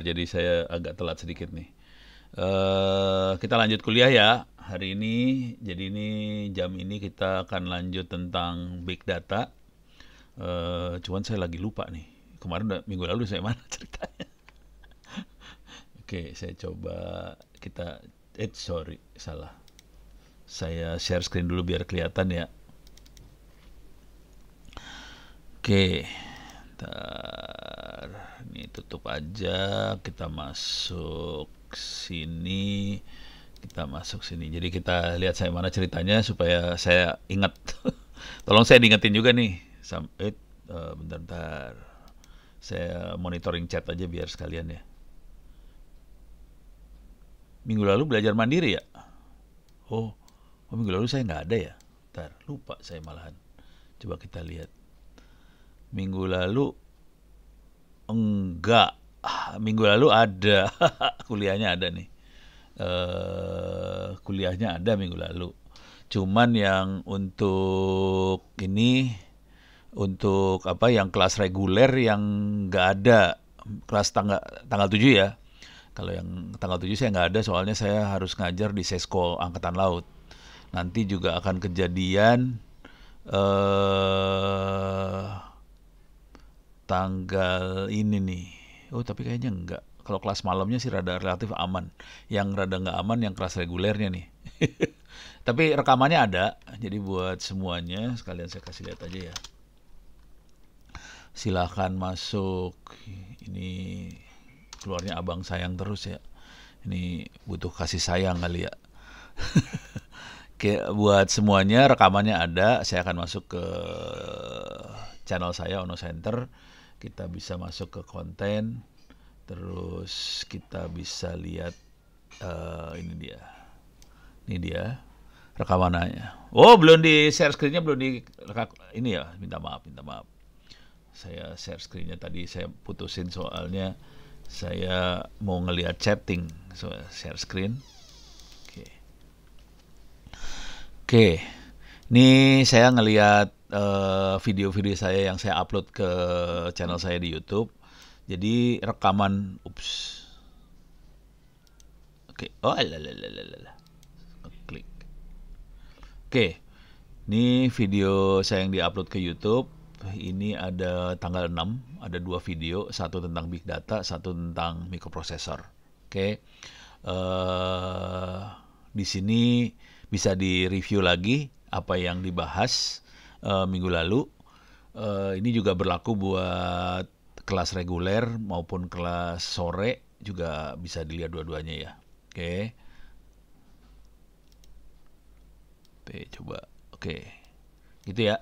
jadi saya agak telat sedikit nih. Kita lanjut kuliah ya hari ini. Jadi ini jam ini kita akan lanjut tentang big data. Cuman saya lagi lupa nih. Minggu lalu saya mana ceritanya? Oke, saya coba kita. Sorry, salah. Saya share screen dulu biar kelihatan ya. Oke, ntar ini tutup aja. Kita masuk sini. Jadi kita lihat saya mana ceritanya supaya saya ingat. Tolong saya diingetin juga nih. Bentar. Saya monitoring chat aja biar sekalian ya. Minggu lalu belajar mandiri ya? Oh, minggu lalu saya nggak ada ya? Ntar, lupa saya malahan. Coba kita lihat. Minggu lalu enggak. Minggu lalu ada. Kuliahnya ada nih. Kuliahnya ada minggu lalu. Cuman yang untuk ini, untuk apa yang kelas reguler yang nggak ada. Kelas tanggal 7 ya. Kalau yang tanggal 7 saya nggak ada, soalnya saya harus ngajar di Sesko Angkatan Laut. Nanti juga akan kejadian tanggal ini nih. Oh, tapi kayaknya enggak. Kalau kelas malamnya sih rada relatif aman. Yang rada nggak aman yang kelas regulernya nih. Tapi rekamannya ada, jadi buat semuanya sekalian saya kasih lihat aja ya. Silahkan masuk. Ini keluarnya abang sayang terus ya. Ini butuh kasih sayang kali ya. Oke, buat semuanya rekamannya ada. Saya akan masuk ke channel saya Ono Center. Kita bisa masuk ke konten. Terus kita bisa lihat ini dia. Ini dia rekamannya. Oh, belum di share screen-nya, belum di ini ya. Minta maaf. Saya share screen-nya tadi saya putusin soalnya saya mau ngelihat chatting, so share screen. Oke. Ini saya ngelihat video-video saya yang saya upload ke channel saya di YouTube. Jadi rekaman, Oke. Oh, klik. Oke. Ini video saya yang diupload ke YouTube. Ini ada tanggal 6, ada 2 video, satu tentang big data, satu tentang microprocessor. Oke. Di sini bisa di-review lagi apa yang dibahas minggu lalu. Ini juga berlaku buat kelas reguler maupun kelas sore, juga bisa dilihat dua-duanya ya. Oke. Coba. Oke. Gitu ya.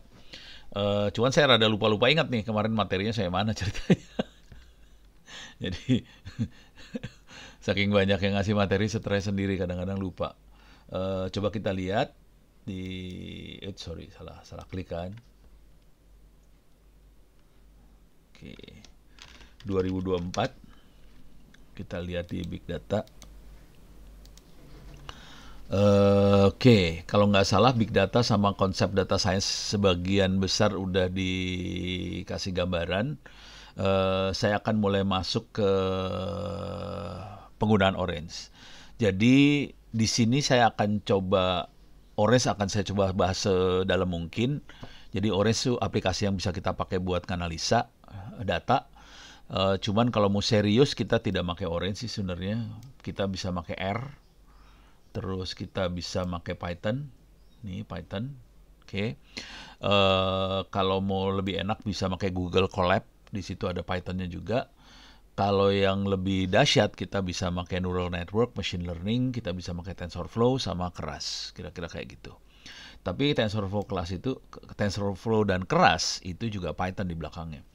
Cuman saya rada lupa ingat nih kemarin materinya saya mana ceritanya. Jadi saking banyak yang ngasih materi, stres sendiri kadang-kadang lupa. Coba kita lihat di salah klik kan. Oke. 2024 kita lihat di big data. Oke, kalau nggak salah big data sama konsep data science sebagian besar udah dikasih gambaran. Saya akan mulai masuk ke penggunaan Orange. Jadi di sini saya akan coba Orange, akan saya coba bahas sedalam mungkin. Jadi Orange itu aplikasi yang bisa kita pakai buat analisa data. Cuman kalau mau serius kita tidak pakai Orange sih sebenarnya. Kita bisa pakai R. Terus kita bisa pakai Python. Nih Python. Oke. Kalau mau lebih enak bisa pakai Google Colab. Di situ ada Pythonnya juga. Kalau yang lebih dahsyat kita bisa pakai neural network, machine learning, kita bisa pakai TensorFlow sama Keras. Kira-kira kayak gitu. Tapi TensorFlow dan Keras itu juga Python di belakangnya.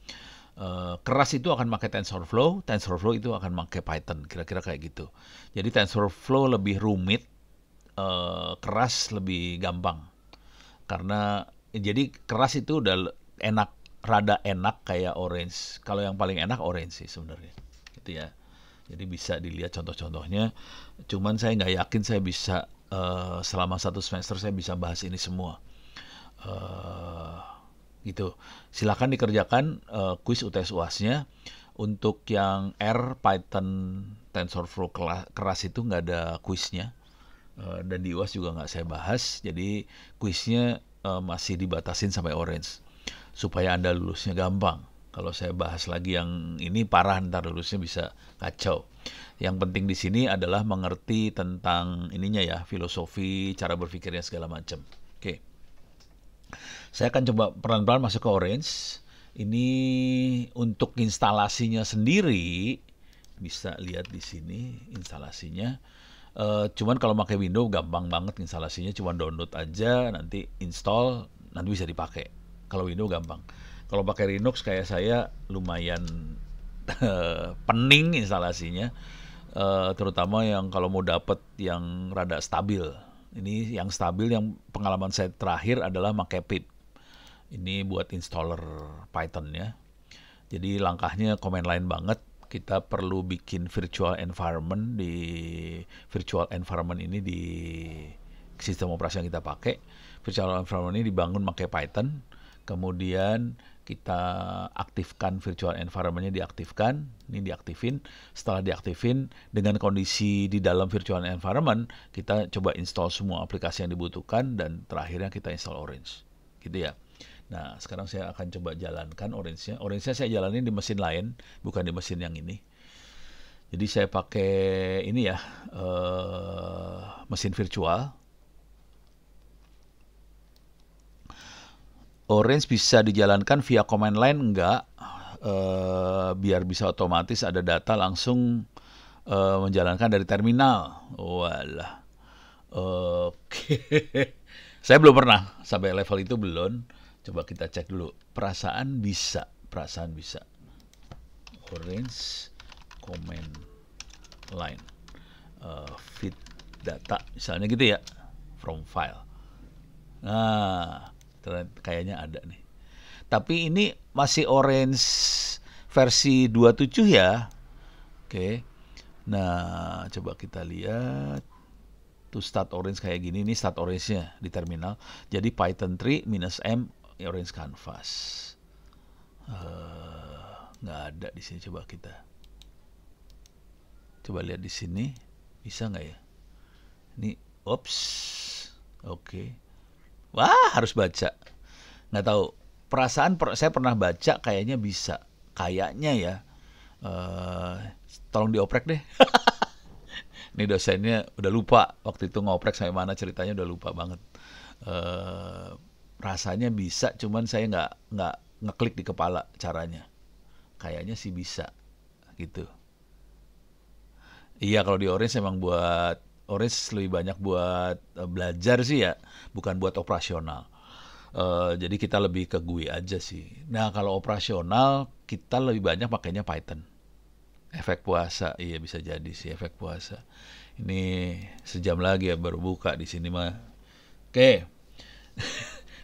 Keras itu akan pakai TensorFlow itu akan pakai Python, kira-kira kayak gitu. Jadi TensorFlow lebih rumit, Keras lebih gampang. Karena jadi Keras itu udah rada enak kayak Orange. Kalau yang paling enak Orange sih sebenarnya, gitu ya. Jadi bisa dilihat contoh-contohnya. Cuman saya nggak yakin saya bisa selama 1 semester saya bisa bahas ini semua. Gitu. Silakan dikerjakan kuis UTS UAS-nya. Untuk yang R, Python, TensorFlow keras itu nggak ada kuisnya. Dan di UAS juga nggak saya bahas. Jadi kuisnya masih dibatasin sampai orange. Supaya Anda lulusnya gampang. Kalau saya bahas lagi yang ini parah, ntar lulusnya bisa kacau. Yang penting di sini adalah mengerti tentang ininya ya, filosofi, cara berpikirnya segala macam. Oke. Saya akan coba pelan-pelan masuk ke orange. Ini untuk instalasinya sendiri, bisa lihat di sini instalasinya. Cuman kalau pakai Windows gampang banget instalasinya, cuman download aja, nanti install, nanti bisa dipakai. Kalau Windows gampang. Kalau pakai Linux kayak saya lumayan pening instalasinya, terutama yang kalau mau dapet yang rada stabil. Ini yang stabil, yang pengalaman saya terakhir adalah pakai pip. Ini buat installer Python ya. Jadi langkahnya command line banget. Kita perlu bikin virtual environment. Di virtual environment ini di sistem operasi yang kita pakai. Virtual environment ini dibangun pakai Python. Kemudian kita aktifkan virtual environment-nya, diaktifkan. Ini diaktifin. Setelah diaktifin, dengan kondisi di dalam virtual environment, kita coba install semua aplikasi yang dibutuhkan, dan terakhirnya kita install Orange. Gitu ya. Nah, sekarang saya akan coba jalankan Orange-nya. Orange-nya saya jalanin di mesin lain, bukan di mesin yang ini. Jadi saya pakai ini ya, mesin virtual. Orange bisa dijalankan via command line enggak? Biar bisa otomatis ada data langsung menjalankan dari terminal. Walah. Oke. Saya belum pernah sampai level itu, belum. Coba kita cek dulu. Perasaan bisa. Orange command line. Feed data. Misalnya gitu ya. From file. Nah, kayaknya ada nih. Tapi ini masih Orange versi 27 ya. Oke. Nah, coba kita lihat. To start Orange kayak gini. Ini start Orange-nya di terminal. Jadi Python 3 -m Orange Canvas. Nggak ada di sini. Coba lihat di sini. Bisa nggak ya? Ini, oops. Oke. Wah, harus baca. Nggak tahu. Perasaan saya pernah baca kayaknya bisa. Kayaknya ya. Tolong dioprek deh. Ini dosennya udah lupa. Waktu itu ngoprek sampai mana ceritanya udah lupa banget. Rasanya bisa, cuman saya nggak ngeklik di kepala caranya. Kayaknya sih bisa. Gitu. Iya, kalau di Orange emang buat Orange lebih banyak buat belajar sih ya, bukan buat operasional. Jadi kita lebih ke GUI aja sih. Nah, kalau operasional kita lebih banyak pakainya Python. Efek puasa, iya bisa jadi sih efek puasa. Ini sejam lagi ya baru buka di sini mah. Oke.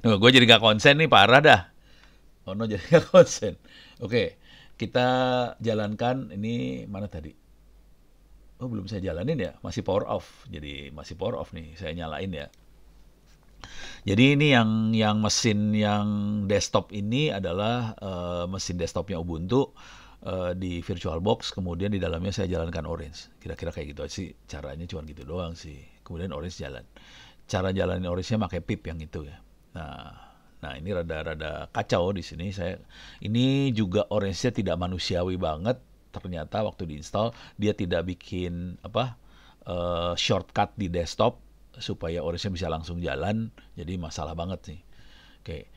Nah, gue jadi gak konsen nih, parah dah. Oh no, jadi gak konsen. Oke, kita jalankan. Ini mana tadi? Oh, belum saya jalanin ya, masih power off. Jadi masih power off nih, saya nyalain ya. Jadi ini yang mesin yang desktop ini adalah mesin desktopnya Ubuntu di VirtualBox. Kemudian di dalamnya saya jalankan Orange. Kira-kira kayak gitu sih caranya, cuma gitu doang sih. Kemudian Orange jalan. Cara jalanin Orange-nya pakai pip yang itu ya. Nah ini rada-rada kacau di sini. Ini juga Orange-nya tidak manusiawi banget. Ternyata waktu diinstal dia tidak bikin shortcut di desktop supaya Orange-nya bisa langsung jalan. Jadi masalah banget sih. Oke.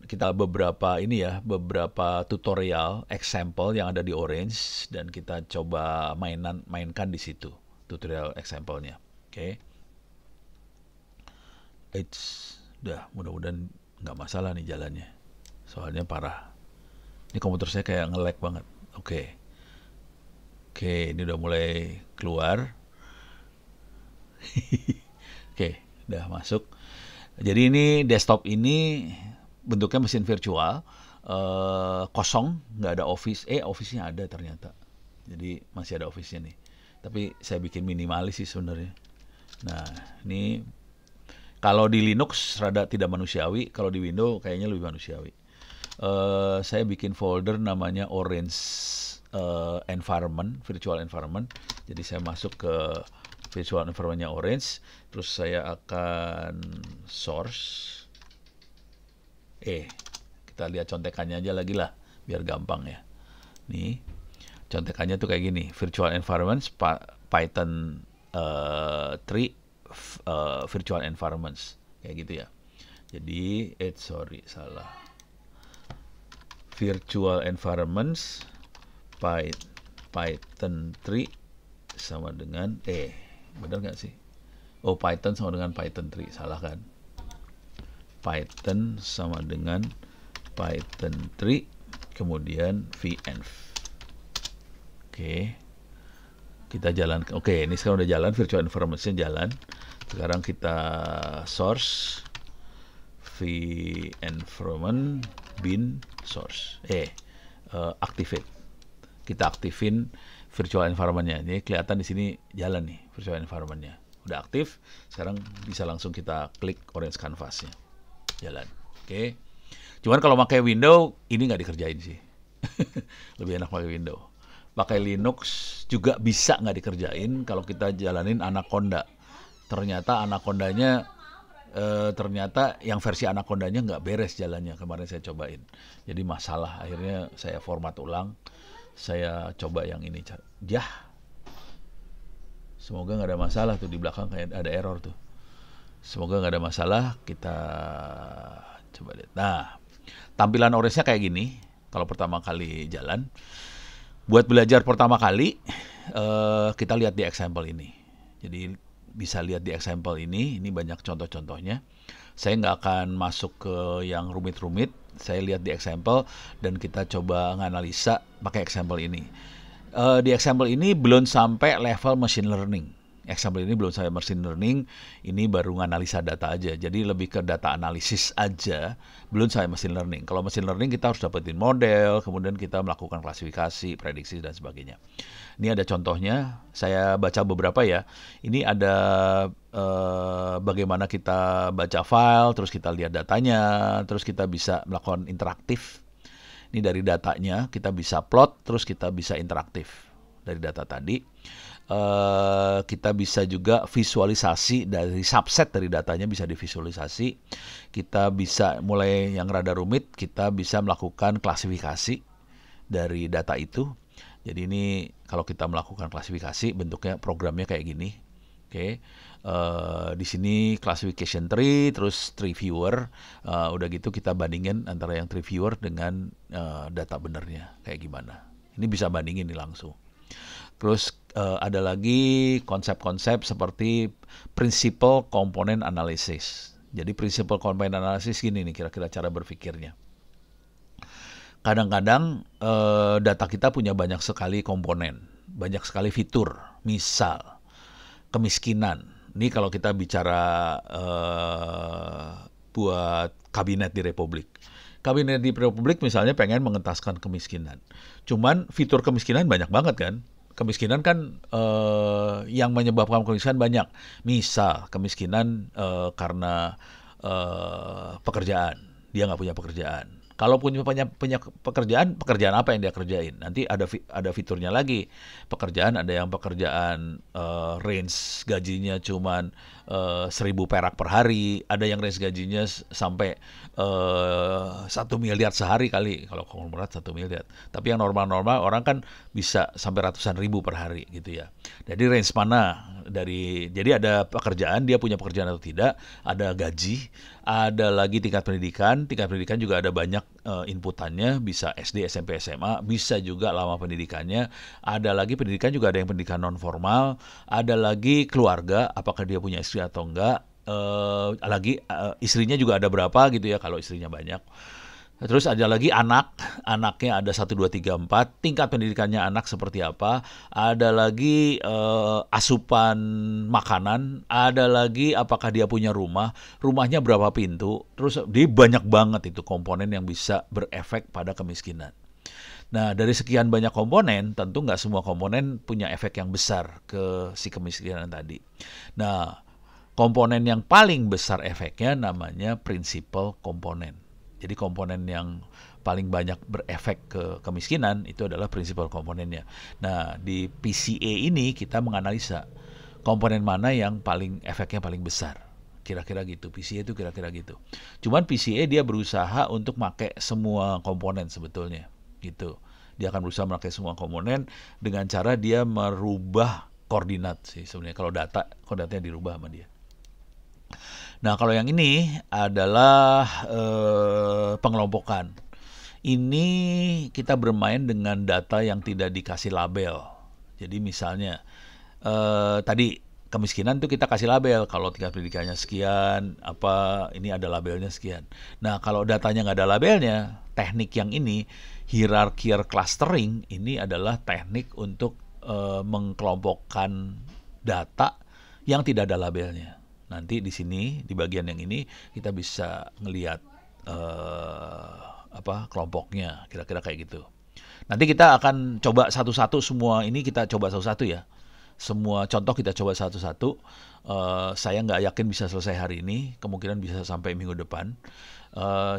Kita beberapa tutorial example yang ada di Orange, dan kita coba mainkan di situ tutorial example-nya. Oke. Udah, mudah-mudahan nggak masalah nih jalannya. Soalnya parah. Ini komputer saya kayak nge-lag banget. Oke, ini udah mulai keluar. Oke, udah masuk. Jadi ini desktop ini bentuknya mesin virtual, kosong, nggak ada office. Office-nya ada ternyata. Jadi masih ada office-nya nih. Tapi saya bikin minimalis sih sebenarnya. Nah, ini kalau di Linux rada tidak manusiawi, kalau di Windows kayaknya lebih manusiawi. Saya bikin folder namanya Orange Environment, Virtual Environment. Jadi saya masuk ke Virtual Environment-nya Orange, terus saya akan source. Kita lihat contekannya aja lagi lah, biar gampang ya. Nih, contekannya tuh kayak gini, Virtual Environments, Python 3 Virtual Environments, kayak gitu ya. Jadi, salah. Virtual Environments Python 3 sama dengan benar nggak sih? Python sama dengan Python 3, salah kan? Python sama dengan Python 3 kemudian venv. Kita jalan. Ini sekarang udah jalan, virtual environment-nya jalan. Sekarang kita source environment bin source. Activate. Kita aktifin virtual environment-nya. Ini kelihatan di sini jalan nih virtual environment-nya. Udah aktif. Sekarang bisa langsung kita klik orange canvas-nya. Jalan. Cuman kalau pakai Windows ini nggak dikerjain sih. Lebih enak pakai Windows. Pakai Linux juga bisa nggak dikerjain kalau kita jalanin Anaconda. Ternyata Anaconda-nya ternyata yang versi Anaconda-nya nggak beres jalannya. Kemarin saya cobain. Jadi masalah. Akhirnya saya format ulang. Saya coba yang ini. Semoga nggak ada masalah tuh di belakang, kayak ada error tuh. Semoga nggak ada masalah. Kita coba lihat. Nah, tampilan orange-nya kayak gini. Kalau pertama kali jalan. Buat belajar pertama kali, kita lihat di example ini. Jadi bisa lihat di example ini banyak contoh-contohnya. Saya nggak akan masuk ke yang rumit-rumit. Saya lihat di example dan kita coba nganalisa pakai example ini. Di example ini belum sampai level machine learning. Example ini belum sampai machine learning, ini baru nganalisa data aja. Jadi lebih ke data analisis aja, belum sampai machine learning. Kalau machine learning kita harus dapetin model, kemudian kita melakukan klasifikasi, prediksi, dan sebagainya. Ini ada contohnya, saya baca beberapa ya. Ini ada bagaimana kita baca file, terus kita lihat datanya, terus kita bisa melakukan interaktif. Ini dari datanya, kita bisa plot, terus kita bisa interaktif dari data tadi. Kita bisa juga visualisasi dari subset dari datanya, bisa divisualisasi. Kita bisa mulai yang rada rumit, kita bisa melakukan klasifikasi dari data itu. Jadi ini kalau kita melakukan klasifikasi, bentuknya programnya kayak gini. Di sini classification tree, terus tree viewer. Udah gitu kita bandingin antara yang tree viewer dengan data benernya kayak gimana. Ini bisa bandingin nih langsung. Terus ada lagi konsep-konsep seperti principal component analysis. Jadi principal component analysis gini nih kira-kira cara berpikirnya. Kadang-kadang data kita punya banyak sekali komponen, banyak sekali fitur. Misal kemiskinan. Ini kalau kita bicara buat kabinet di Republik. Kabinet di Republik misalnya pengen mengentaskan kemiskinan. Cuman fitur kemiskinan banyak banget kan. Kemiskinan kan yang menyebabkan kemiskinan banyak. Misal kemiskinan karena pekerjaan. Dia nggak punya pekerjaan. Kalau punya pekerjaan apa yang dia kerjain? Nanti ada fiturnya lagi. Pekerjaan, ada yang pekerjaan range gajinya cuman 1.000 perak per hari, ada yang range gajinya sampai 1 miliar sehari kali, kalau konglomerat 1 miliar. Tapi yang normal-normal orang kan bisa sampai ratusan ribu per hari gitu ya. Jadi range mana jadi ada pekerjaan, dia punya pekerjaan atau tidak, ada gaji, ada lagi tingkat pendidikan juga ada banyak inputannya, bisa SD, SMP, SMA, bisa juga lama pendidikannya, ada lagi pendidikan juga ada yang pendidikan non formal, ada lagi keluarga, apakah dia punya istri atau enggak, istrinya juga ada berapa gitu ya kalau istrinya banyak. Terus ada lagi anaknya ada 1, 2, 3, 4, tingkat pendidikannya anak seperti apa, ada lagi asupan makanan, ada lagi apakah dia punya rumahnya berapa pintu, terus dia banyak banget itu komponen yang bisa berefek pada kemiskinan. Nah, dari sekian banyak komponen, tentu nggak semua komponen punya efek yang besar ke si kemiskinan tadi. Nah, komponen yang paling besar efeknya namanya principal komponen. Jadi komponen yang paling banyak berefek ke kemiskinan itu adalah prinsipal komponennya. Nah, di PCA ini kita menganalisa komponen mana yang paling efeknya paling besar. Kira-kira gitu. PCA itu kira-kira gitu. Cuman PCA dia berusaha untuk pakai semua komponen sebetulnya. Gitu. Dia akan berusaha memakai semua komponen dengan cara dia merubah koordinat sih sebenarnya. Kalau koordinatnya dirubah sama dia. Nah, kalau yang ini adalah pengelompokan. Ini kita bermain dengan data yang tidak dikasih label. Jadi misalnya tadi kemiskinan tuh kita kasih label, kalau tingkat pendidikannya sekian, ini ada labelnya sekian. Nah, kalau datanya nggak ada labelnya, teknik yang ini hierarchical clustering ini adalah teknik untuk mengkelompokkan data yang tidak ada labelnya. Nanti di sini di bagian yang ini kita bisa ngelihat kelompoknya, kira-kira kayak gitu. Nanti kita akan coba satu-satu, semua ini kita coba satu-satu ya. Semua contoh kita coba satu-satu. Saya nggak yakin bisa selesai hari ini, kemungkinan bisa sampai minggu depan.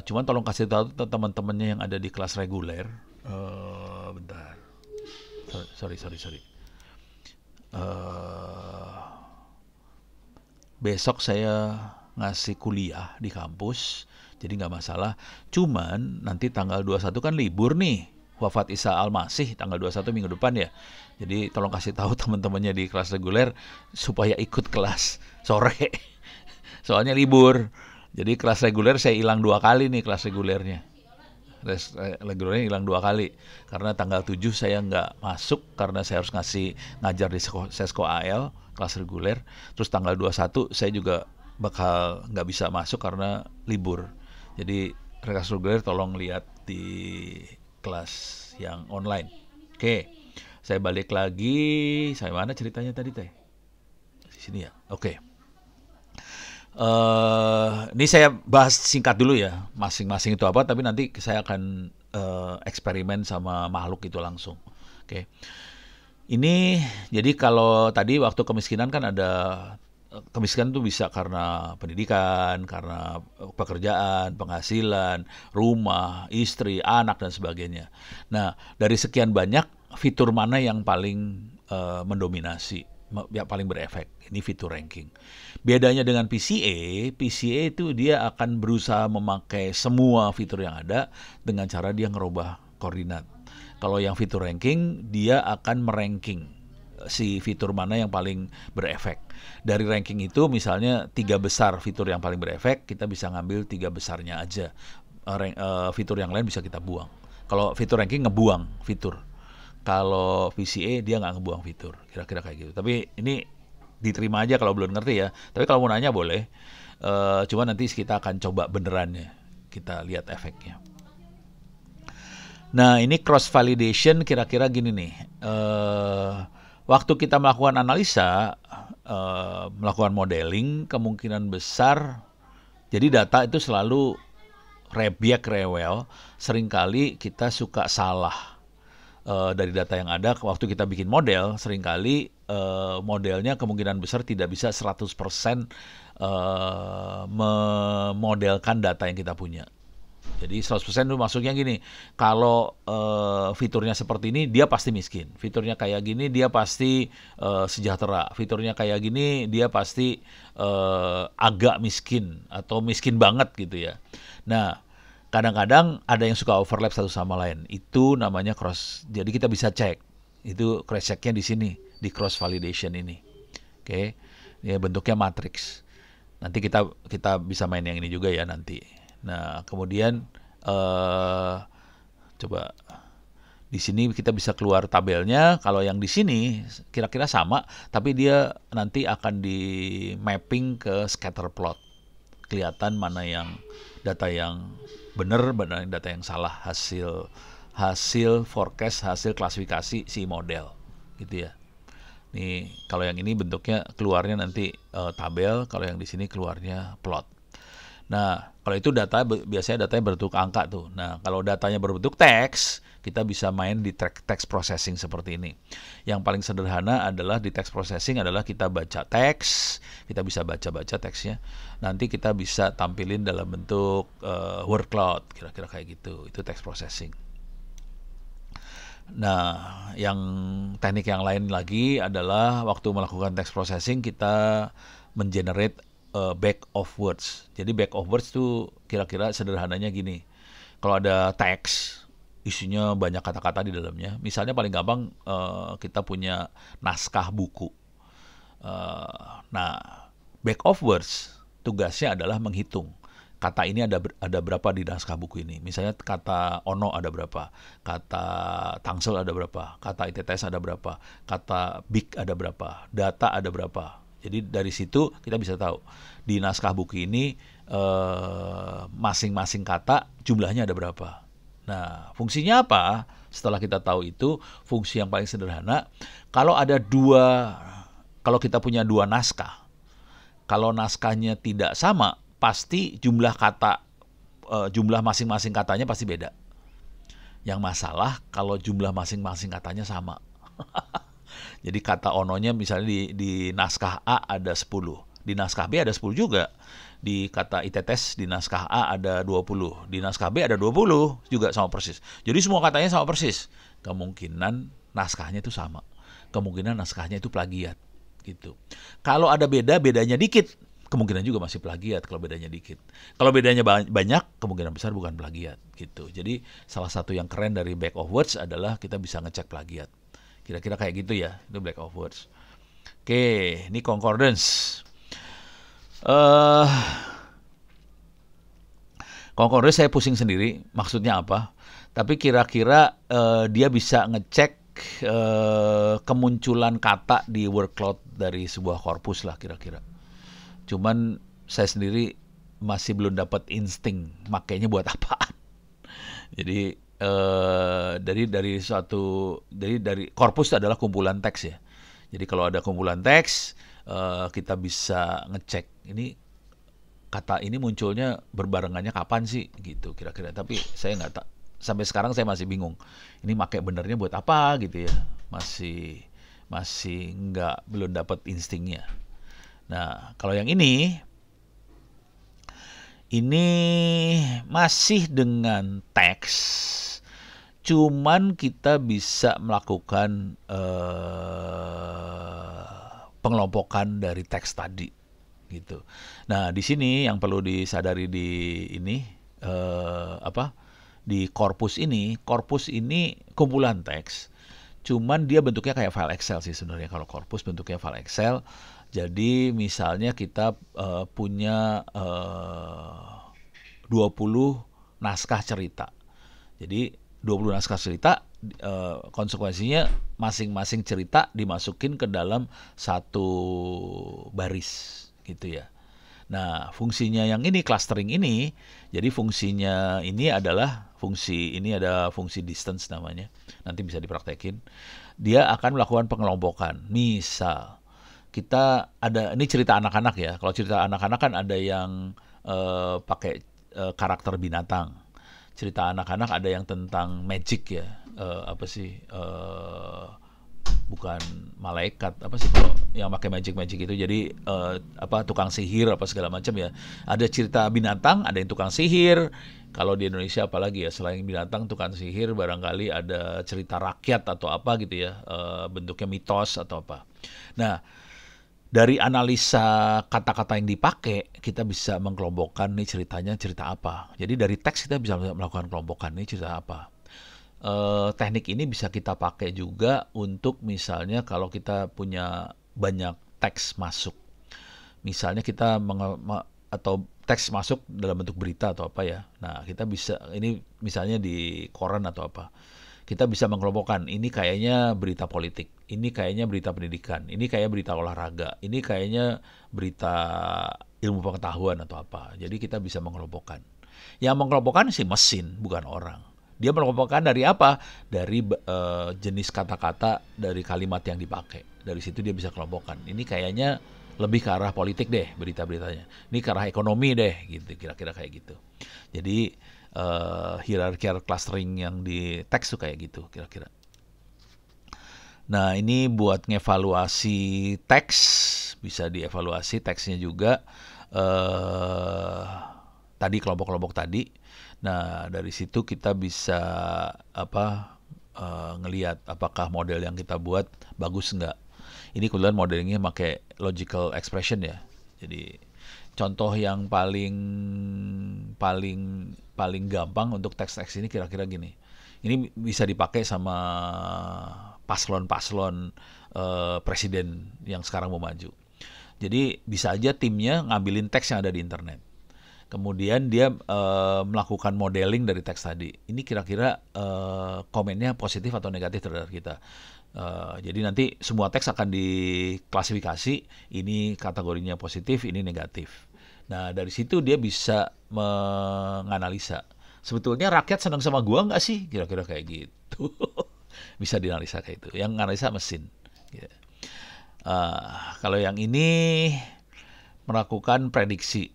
Cuman tolong kasih tahu teman-temannya yang ada di kelas reguler. Bentar. Sorry. Besok saya ngasih kuliah di kampus, jadi nggak masalah. Cuman nanti tanggal 21 kan libur nih. Wafat Isa Al-Masih tanggal 21 minggu depan ya. Jadi tolong kasih tahu teman-temannya di kelas reguler supaya ikut kelas sore. Soalnya libur. Jadi kelas reguler saya hilang 2 kali nih kelas regulernya. Regulernya hilang 2 kali. Karena tanggal 7 saya nggak masuk karena saya harus ngajar di Sesko AL kelas reguler. Terus tanggal 21 saya juga bakal nggak bisa masuk karena libur. Jadi kelas reguler tolong lihat di kelas yang online. Oke, saya balik lagi. Saya mana ceritanya tadi teh? Di sini ya. Oke. Ini saya bahas singkat dulu ya, masing-masing itu apa. Tapi nanti saya akan eksperimen sama makhluk itu langsung. Oke. Ini jadi kalau tadi waktu kemiskinan kan ada kemiskinan itu bisa karena pendidikan, karena pekerjaan, penghasilan, rumah, istri, anak, dan sebagainya. Nah, dari sekian banyak, fitur mana yang paling mendominasi, yang paling berefek? Ini fitur ranking. Bedanya dengan PCA itu dia akan berusaha memakai semua fitur yang ada dengan cara dia ngerubah koordinat. Kalau yang fitur ranking, dia akan meranking si fitur mana yang paling berefek. Dari ranking itu misalnya 3 besar fitur yang paling berefek, kita bisa ngambil 3 besarnya aja. Fitur yang lain bisa kita buang. Kalau fitur ranking ngebuang fitur. Kalau VCA dia nggak ngebuang fitur. Kira-kira kayak gitu. Tapi ini diterima aja kalau belum ngerti ya. Tapi kalau mau nanya boleh. Cuma nanti kita akan coba benerannya. Kita lihat efeknya. Nah, ini cross validation kira-kira gini nih. Waktu kita melakukan analisa, melakukan modeling, kemungkinan besar, jadi data itu selalu rewel, seringkali kita suka salah dari data yang ada. Waktu kita bikin model, seringkali modelnya kemungkinan besar tidak bisa 100% memodelkan data yang kita punya. Jadi 100% itu maksudnya gini, kalau fiturnya seperti ini dia pasti miskin, fiturnya kayak gini dia pasti sejahtera, fiturnya kayak gini dia pasti agak miskin atau miskin banget gitu ya. Nah, kadang-kadang ada yang suka overlap satu sama lain, itu namanya cross. Jadi kita bisa cek, itu cross checknya di sini, di cross validation ini. Oke, ya bentuknya matriks. Nanti kita bisa main yang ini juga ya nanti. Nah, kemudian coba di sini kita bisa keluar tabelnya. Kalau yang di sini kira-kira sama, tapi dia nanti akan di mapping ke scatter plot. Kelihatan mana yang data yang benar, mana data yang salah, hasil forecast, hasil klasifikasi si model, gitu ya. Nih, kalau yang ini bentuknya keluarnya nanti tabel, kalau yang di sini keluarnya plot. Nah, kalau itu biasanya datanya berbentuk angka tuh. Nah, kalau datanya berbentuk teks, kita bisa main di text processing seperti ini. Yang paling sederhana adalah di text processing adalah kita baca teks, kita bisa baca-baca teksnya. Nanti kita bisa tampilin dalam bentuk word cloud, kira-kira kayak gitu. Itu text processing. Nah, yang teknik yang lain lagi adalah waktu melakukan text processing kita mengenerate back of words. Jadi back of words tuh kira-kira sederhananya gini. Kalau ada teks isinya banyak kata-kata di dalamnya. Misalnya paling gampang kita punya naskah buku. Nah, back of words tugasnya adalah menghitung kata ini ada berapa di naskah buku ini. Misalnya kata ono ada berapa, kata tangsel ada berapa, kata ITTS ada berapa, kata big ada berapa, data ada berapa. Jadi dari situ kita bisa tahu di naskah buku ini masing-masing kata jumlahnya ada berapa. Nah, fungsinya apa? Setelah kita tahu itu, fungsi yang paling sederhana, kalau kita punya dua naskah, kalau naskahnya tidak sama, pasti jumlah masing-masing katanya pasti beda. Yang masalah kalau jumlah masing-masing katanya sama. Jadi kata ononya misalnya di naskah A ada 10, di naskah B ada 10 juga. Di kata ITTS di naskah A ada 20, di naskah B ada 20 juga sama persis. Jadi semua katanya sama persis. Kemungkinan naskahnya itu sama. Kemungkinan naskahnya itu plagiat gitu. Kalau ada bedanya dikit, kemungkinan juga masih plagiat kalau bedanya dikit. Kalau bedanya banyak, kemungkinan besar bukan plagiat gitu. Jadi salah satu yang keren dari back of words adalah kita bisa ngecek plagiat. Kira-kira kayak gitu ya, itu back of words. Oke, ini concordance. Concordance saya pusing sendiri, maksudnya apa? Tapi kira-kira dia bisa ngecek kemunculan kata di word cloud dari sebuah korpus lah kira-kira. Cuman saya sendiri masih belum dapat insting makainya buat apaan. Jadi dari korpus adalah kumpulan teks ya. Jadi kalau ada kumpulan teks, kita bisa ngecek ini kata ini munculnya berbarengannya kapan sih gitu kira-kira. Tapi saya nggak sampai sekarang saya masih bingung. Ini pakai benernya buat apa gitu ya. Masih belum dapat instingnya. Nah, kalau yang ini masih dengan teks, cuman kita bisa melakukan pengelompokan dari teks tadi, gitu. Nah, di sini yang perlu disadari di korpus ini kumpulan teks, cuman dia bentuknya kayak file Excel sih sebenarnya. Kalau korpus bentuknya file Excel. Jadi misalnya kita punya 20 naskah cerita. Jadi 20 naskah cerita, konsekuensinya masing-masing cerita dimasukin ke dalam satu baris gitu ya. Nah, fungsinya yang ini, clustering ini, jadi fungsinya ini adalah ada fungsi distance namanya. Nanti bisa dipraktekin. Dia akan melakukan pengelompokan. Misal kita ini cerita anak-anak ya. Kalau cerita anak-anak kan ada yang pakai karakter binatang. Cerita anak-anak ada yang tentang magic ya. Bukan malaikat, apa sih kalau yang pakai magic itu. Jadi tukang sihir apa segala macam ya. Ada cerita binatang, ada yang tukang sihir. Kalau di Indonesia apalagi ya, selain binatang, tukang sihir, barangkali ada cerita rakyat atau apa gitu ya. Bentuknya mitos atau apa. Nah, dari analisa kata-kata yang dipakai, kita bisa mengkelompokkan nih ceritanya cerita apa. Jadi dari teks kita bisa melakukan kelompokan nih cerita apa. Teknik ini bisa kita pakai juga untuk misalnya kalau kita punya banyak teks masuk. Misalnya kita atau teks masuk dalam bentuk berita atau apa ya. Nah, kita bisa ini misalnya di koran atau apa. Kita bisa mengelompokkan, ini kayaknya berita politik, ini kayaknya berita pendidikan, ini kayak berita olahraga, ini kayaknya berita ilmu pengetahuan atau apa. Jadi kita bisa mengelompokkan. Yang mengelompokkan sih mesin, bukan orang. Dia mengelompokkan dari apa? Dari jenis kata-kata dari kalimat yang dipakai. Dari situ dia bisa kelompokkan. Ini kayaknya lebih ke arah politik deh berita-beritanya. Ini ke arah ekonomi deh, gitu kira-kira kayak gitu. Jadi hierarchical clustering yang di teks tuh kayak gitu kira-kira. Nah, ini buat ngevaluasi teks, bisa dievaluasi teksnya juga. Tadi kelompok-kelompok tadi. Nah, dari situ kita bisa ngelihat apakah model yang kita buat bagus nggak. Ini kebetulan modelingnya pakai logical expression ya. Jadi contoh yang paling paling paling gampang untuk teks-teks ini kira-kira gini. Ini bisa dipakai sama paslon-paslon presiden yang sekarang mau maju. Jadi bisa aja timnya ngambilin teks yang ada di internet. Kemudian dia melakukan modeling dari teks tadi. Ini kira-kira komennya positif atau negatif terhadap kita. Jadi nanti semua teks akan diklasifikasi, ini kategorinya positif, ini negatif. Nah, dari situ dia bisa menganalisa. Sebetulnya rakyat senang sama gua nggak sih? Kira-kira kayak gitu. Bisa dianalisa kayak itu. Yang analisa mesin. Gitu. Kalau yang ini melakukan prediksi.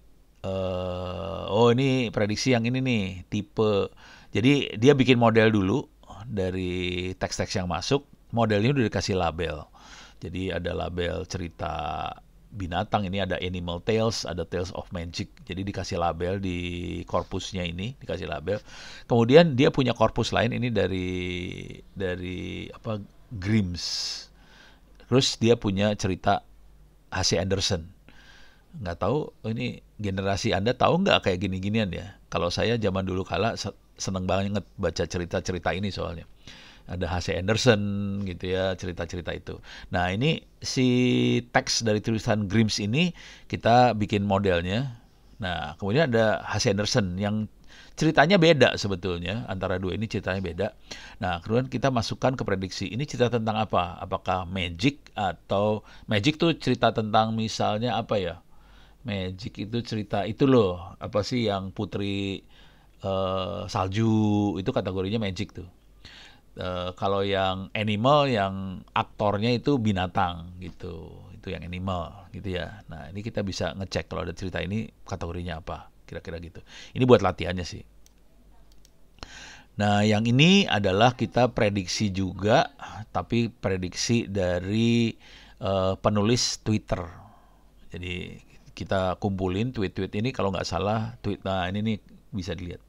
Ini prediksi yang ini nih, tipe. Jadi dia bikin model dulu dari teks-teks yang masuk. Modelnya udah dikasih label. Jadi ada label cerita binatang, ini ada Animal Tales, ada Tales of Magic. Jadi dikasih label di korpusnya ini, dikasih label. Kemudian dia punya korpus lain ini dari Grimm's. Terus dia punya cerita H.C. Andersen. Nggak tahu ini generasi Anda tahu nggak kayak gini-ginian ya. Kalau saya zaman dulu kala seneng banget baca cerita-cerita ini soalnya. Ada H.C. Andersen gitu ya, cerita-cerita itu. Nah, ini si teks dari tulisan Grimm's ini kita bikin modelnya. Nah, kemudian ada H.C. Andersen yang ceritanya beda sebetulnya, antara dua ini ceritanya beda. Nah, kemudian kita masukkan ke prediksi. Ini cerita tentang apa? Apakah magic atau magic tuh cerita tentang misalnya apa ya? Magic itu cerita itu loh, apa sih yang putri salju itu kategorinya magic tuh. Kalau yang animal, yang aktornya itu binatang gitu, itu yang animal gitu ya. Nah, ini kita bisa ngecek kalau ada cerita ini kategorinya apa, kira-kira gitu. Ini buat latihannya sih. Nah, yang ini adalah kita prediksi juga, tapi prediksi dari penulis Twitter. Jadi kita kumpulin tweet-tweet ini, kalau nggak salah tweet. Nah, ini nih bisa dilihat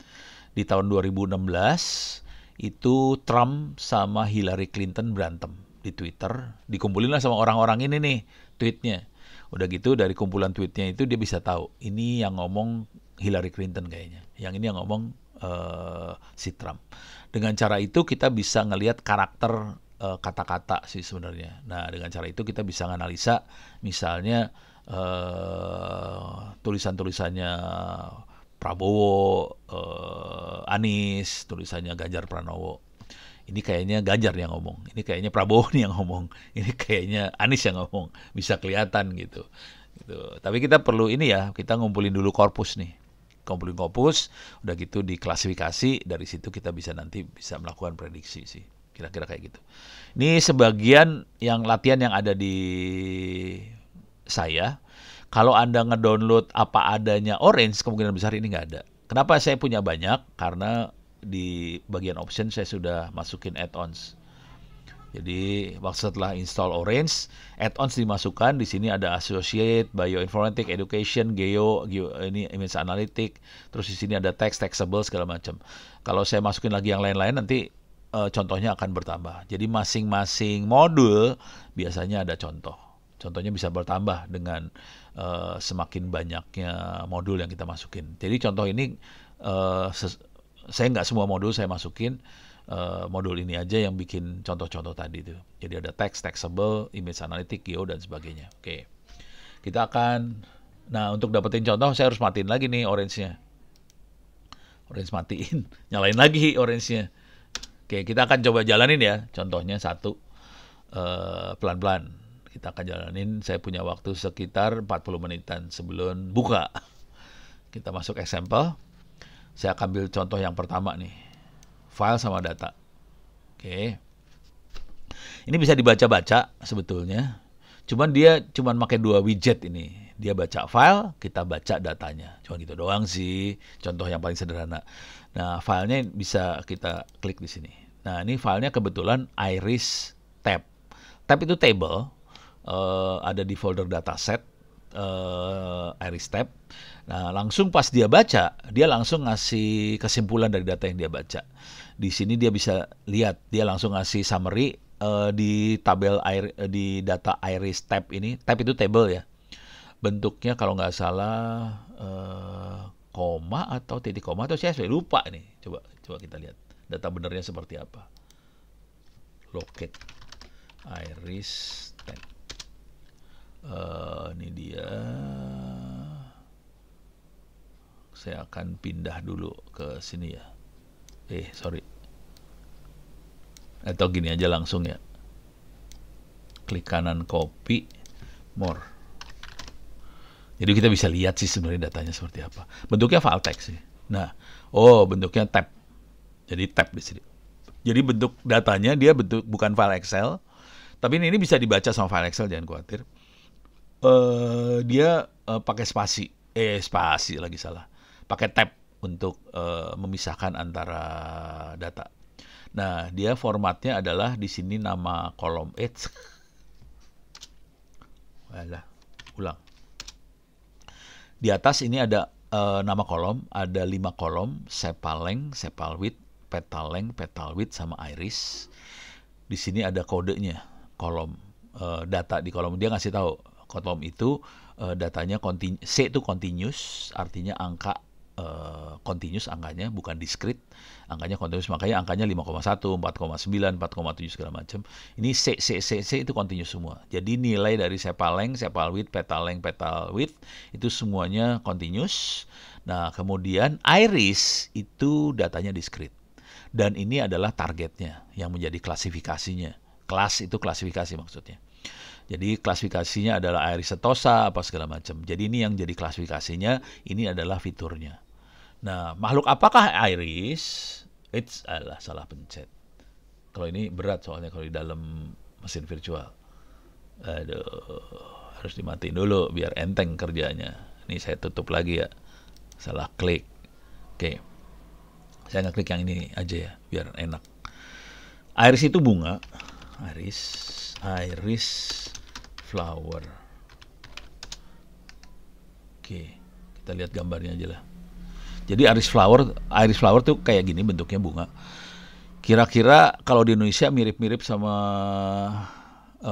di tahun 2016 itu Trump sama Hillary Clinton berantem di Twitter. Dikumpulin lah sama orang-orang ini nih tweetnya. Udah gitu dari kumpulan tweetnya itu dia bisa tahu ini yang ngomong Hillary Clinton kayaknya, yang ini yang ngomong si Trump. Dengan cara itu kita bisa ngelihat karakter kata-kata sih sebenarnya. Nah, dengan cara itu kita bisa nganalisa misalnya tulisan-tulisannya Prabowo, Anies, tulisannya Ganjar Pranowo. Ini kayaknya Ganjar yang ngomong, ini kayaknya Prabowo nih yang ngomong, ini kayaknya Anies yang ngomong, bisa kelihatan gitu. Tapi kita perlu ini ya, kita ngumpulin dulu korpus nih, kumpulin korpus, udah gitu diklasifikasi, dari situ kita bisa nanti bisa melakukan prediksi sih, kira-kira kayak gitu. Ini sebagian yang latihan yang ada di saya. Kalau Anda ngedownload apa adanya Orange, kemungkinan besar ini nggak ada. Kenapa saya punya banyak? Karena di bagian option saya sudah masukin add-ons. Jadi setelah install Orange, add-ons dimasukkan. Di sini ada Associate, Bioinformatics, Education, Geo ini Image Analytics. Terus di sini ada text, Textable segala macam. Kalau saya masukin lagi yang lain-lain nanti contohnya akan bertambah. Jadi masing-masing modul biasanya ada contoh. Contohnya bisa bertambah dengan semakin banyaknya modul yang kita masukin. Jadi contoh ini saya nggak semua modul saya masukin, modul ini aja yang bikin contoh-contoh tadi tuh. Jadi ada text, Textable, Image Analytics, Geo dan sebagainya. Oke, kita akan. Nah, untuk dapetin contoh saya harus matiin lagi nih orange-nya. Orange matiin, nyalain lagi orange-nya. Oke, kita akan coba jalanin ya. Contohnya satu, pelan-pelan. Kita akan jalanin, saya punya waktu sekitar 40 menitan sebelum buka. Kita masuk example. Saya akan ambil contoh yang pertama nih. File sama data. Oke. Ini bisa dibaca-baca sebetulnya. Cuman dia cuman pakai 2 widget ini. Dia baca file, kita baca datanya. Cuma gitu doang sih. Contoh yang paling sederhana. Nah, filenya bisa kita klik di sini. Nah, ini filenya kebetulan Iris tab. Tab itu table, ada di folder dataset, Iris tab. Nah, langsung pas dia baca, dia langsung ngasih kesimpulan dari data yang dia baca. Di sini dia bisa lihat, dia langsung ngasih summary di tabel di data Iris tab ini. Tab itu table ya. Bentuknya kalau nggak salah koma atau titik koma atau saya lupa nih. Coba kita lihat data benernya seperti apa. Locate Iris tab. Ini dia. Saya akan pindah dulu ke sini ya. Sorry. Atau gini aja langsung ya. Klik kanan copy, more. Jadi kita bisa lihat sih sebenarnya datanya seperti apa. Bentuknya file text sih. Nah, bentuknya tab. Jadi tab di sini. Jadi bentuk datanya dia bukan file Excel, tapi ini bisa dibaca sama file Excel, jangan khawatir. Dia pakai spasi lagi salah. Pakai tab untuk memisahkan antara data. Nah, dia formatnya adalah di sini nama kolom. Ulang. Di atas ini ada nama kolom, ada 5 kolom, sepal length, sepal width, petal length, petal width, sama iris. Di sini ada kodenya, kolom data di kolom. Dia ngasih tahu kolom itu datanya C itu continuous, artinya angka continuous angkanya, bukan discrete. Angkanya continuous, makanya angkanya 5,1, 4,9, 4,7 segala macam. Ini C itu continuous semua. Jadi nilai dari sepal length, sepal width, petal length, petal width itu semuanya continuous. Nah, kemudian iris itu datanya discrete. Dan ini adalah targetnya yang menjadi klasifikasinya. Kelas itu klasifikasi maksudnya. Jadi klasifikasinya adalah iris setosa apa segala macam. Jadi ini yang jadi klasifikasinya, ini adalah fiturnya. Nah, makhluk apakah iris? Salah pencet. Kalau ini berat soalnya kalau di dalam mesin virtual. Harus dimatiin dulu biar enteng kerjanya. Ini saya tutup lagi ya. Salah klik. Oke. Saya nggak klik yang ini aja ya, biar enak. Iris itu bunga. Iris flower. Oke, kita lihat gambarnya aja lah. Jadi iris flower tuh kayak gini bentuknya bunga. Kira-kira kalau di Indonesia mirip-mirip sama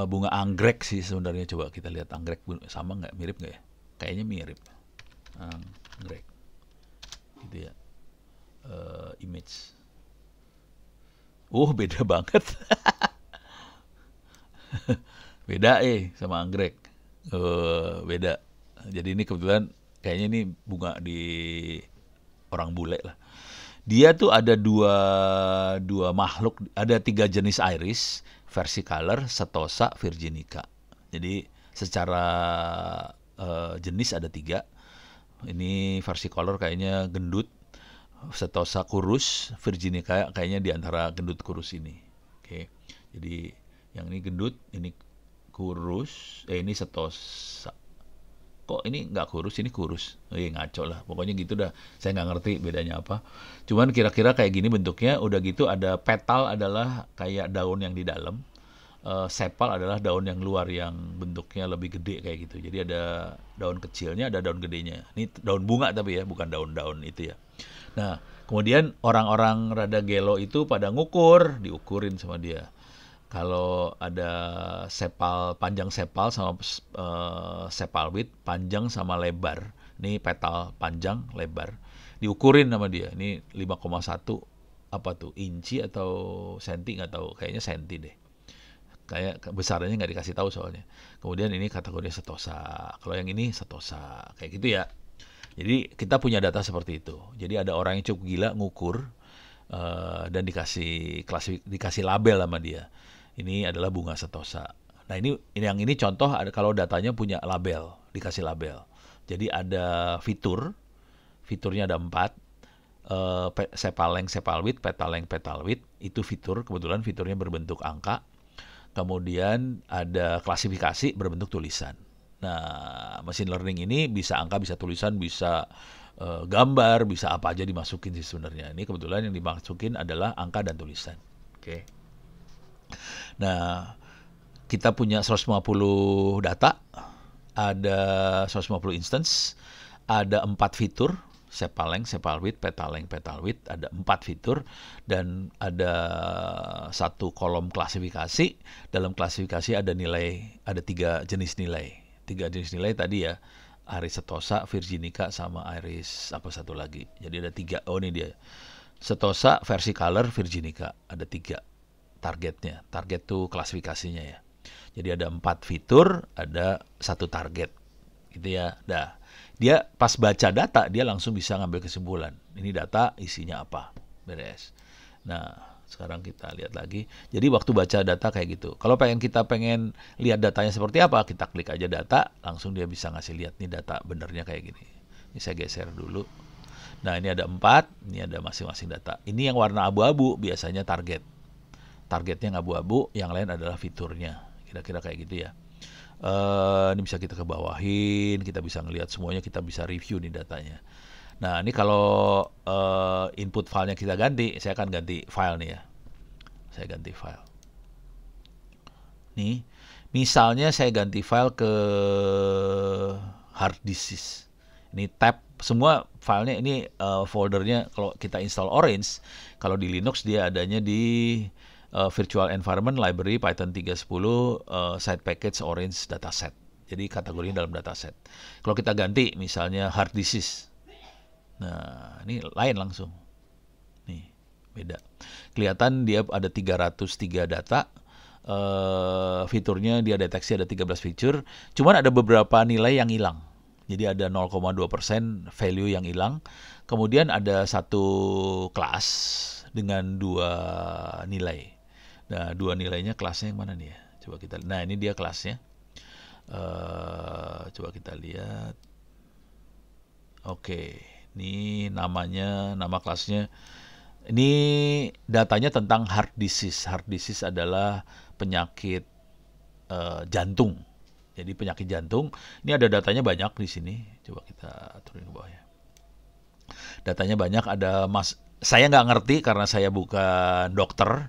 bunga anggrek sih sebenarnya. Coba kita lihat anggrek sama nggak, mirip nggak ya? Kayaknya mirip. Anggrek, gitu ya. Image. Beda banget. Beda sama anggrek. Beda. Jadi ini kebetulan kayaknya ini bunga di orang bule lah. Dia tuh ada dua makhluk, ada 3 jenis iris, versicolor, setosa, virginica. Jadi secara jenis ada 3. Ini versicolor kayaknya gendut, setosa kurus, virginica kayaknya di antara gendut kurus ini. Oke. Jadi yang ini gendut, ini kurus, ini setosa. Kok ini nggak kurus, ini kurus. Ngaco lah. Pokoknya gitu dah. Saya nggak ngerti bedanya apa. Cuman kira-kira kayak gini bentuknya. Udah gitu ada petal adalah kayak daun yang di dalam. Sepal adalah daun yang luar yang bentuknya lebih gede kayak gitu. Jadi ada daun kecilnya, ada daun gedenya. Ini daun bunga tapi ya, bukan daun-daun itu ya. Nah, kemudian orang-orang rada gelo itu pada diukurin sama dia. Kalau ada panjang sepal sama sepal width, panjang sama lebar. Ini petal panjang, lebar. Diukurin sama dia. Ini 5,1 apa tuh? Inci atau senti, nggak tahu. Kayaknya senti deh. Kayak besarnya nggak dikasih tahu soalnya. Kemudian ini kategori setosa. Kalau yang ini setosa. Kayak gitu ya. Jadi kita punya data seperti itu. Jadi ada orang yang cukup gila ngukur dan dikasih label sama dia. Ini adalah bunga setosa. Nah, ini yang ini contoh ada kalau datanya punya label, dikasih label. Jadi ada fiturnya ada 4. Sepal length, sepal width, petal length, petal width. Itu kebetulan fiturnya berbentuk angka. kemudian ada klasifikasi berbentuk tulisan. Nah, machine learning ini bisa angka, bisa tulisan, bisa gambar, bisa apa aja dimasukin sih sebenarnya. Ini kebetulan yang dimasukin adalah angka dan tulisan. Oke. Nah, kita punya 150 data, ada 150 instance, ada 4 fitur, sepal length, sepal width, petal length, petal width, ada 4 fitur, dan ada satu kolom klasifikasi. Dalam klasifikasi ada nilai, ada 3 jenis nilai. 3 jenis nilai tadi ya, Aeris setosa, virginica, sama Aeris apa satu lagi. Jadi ada 3, oh ini dia. Setosa, versicolor, virginica, ada 3 targetnya. Target tuh klasifikasinya ya. Jadi ada 4 fitur, ada 1 target. Gitu ya. Dah. Dia pas baca data, dia langsung bisa ngambil kesimpulan. Ini data isinya apa. Beres. Nah, sekarang kita lihat lagi. Jadi waktu baca data kayak gitu. Kalau kita pengen lihat datanya seperti apa, kita klik aja data, langsung dia bisa ngasih lihat nih data benernya kayak gini. Ini saya geser dulu. Nah, ini ada 4, ini ada masing-masing data. Ini yang warna abu-abu biasanya target. Targetnya yang abu-abu, yang lain adalah fiturnya. Kira-kira kayak gitu ya. Ini bisa kita kebawahin, kita bisa ngelihat semuanya, kita bisa review nih datanya. Nah, ini kalau input filenya kita ganti, saya akan ganti file nih ya. Saya ganti file. Nih, misalnya saya ganti file ke hard disk. Ini tab, semua filenya ini foldernya kalau kita install Orange, kalau di Linux dia adanya di Virtual Environment Library Python 3.10 Side Package Orange Dataset. Jadi kategorinya dalam dataset. Kalau kita ganti misalnya hard disk, nah ini lain langsung. Nih beda. Kelihatan dia ada 303 data. Fiturnya dia deteksi ada 13 fitur. Cuman ada beberapa nilai yang hilang. Jadi ada 0,2% value yang hilang. Kemudian ada satu kelas dengan 2 nilai. Nah, 2 nilainya kelasnya yang mana nih ya? Coba kita. Nah, ini dia kelasnya. Coba kita lihat. Oke, ini namanya, nama kelasnya. Ini datanya tentang heart disease. Heart disease adalah penyakit jantung. Jadi penyakit jantung. Ini ada datanya banyak di sini. Coba kita turunin ke bawah ya. Datanya banyak. Ada saya nggak ngerti karena saya bukan dokter.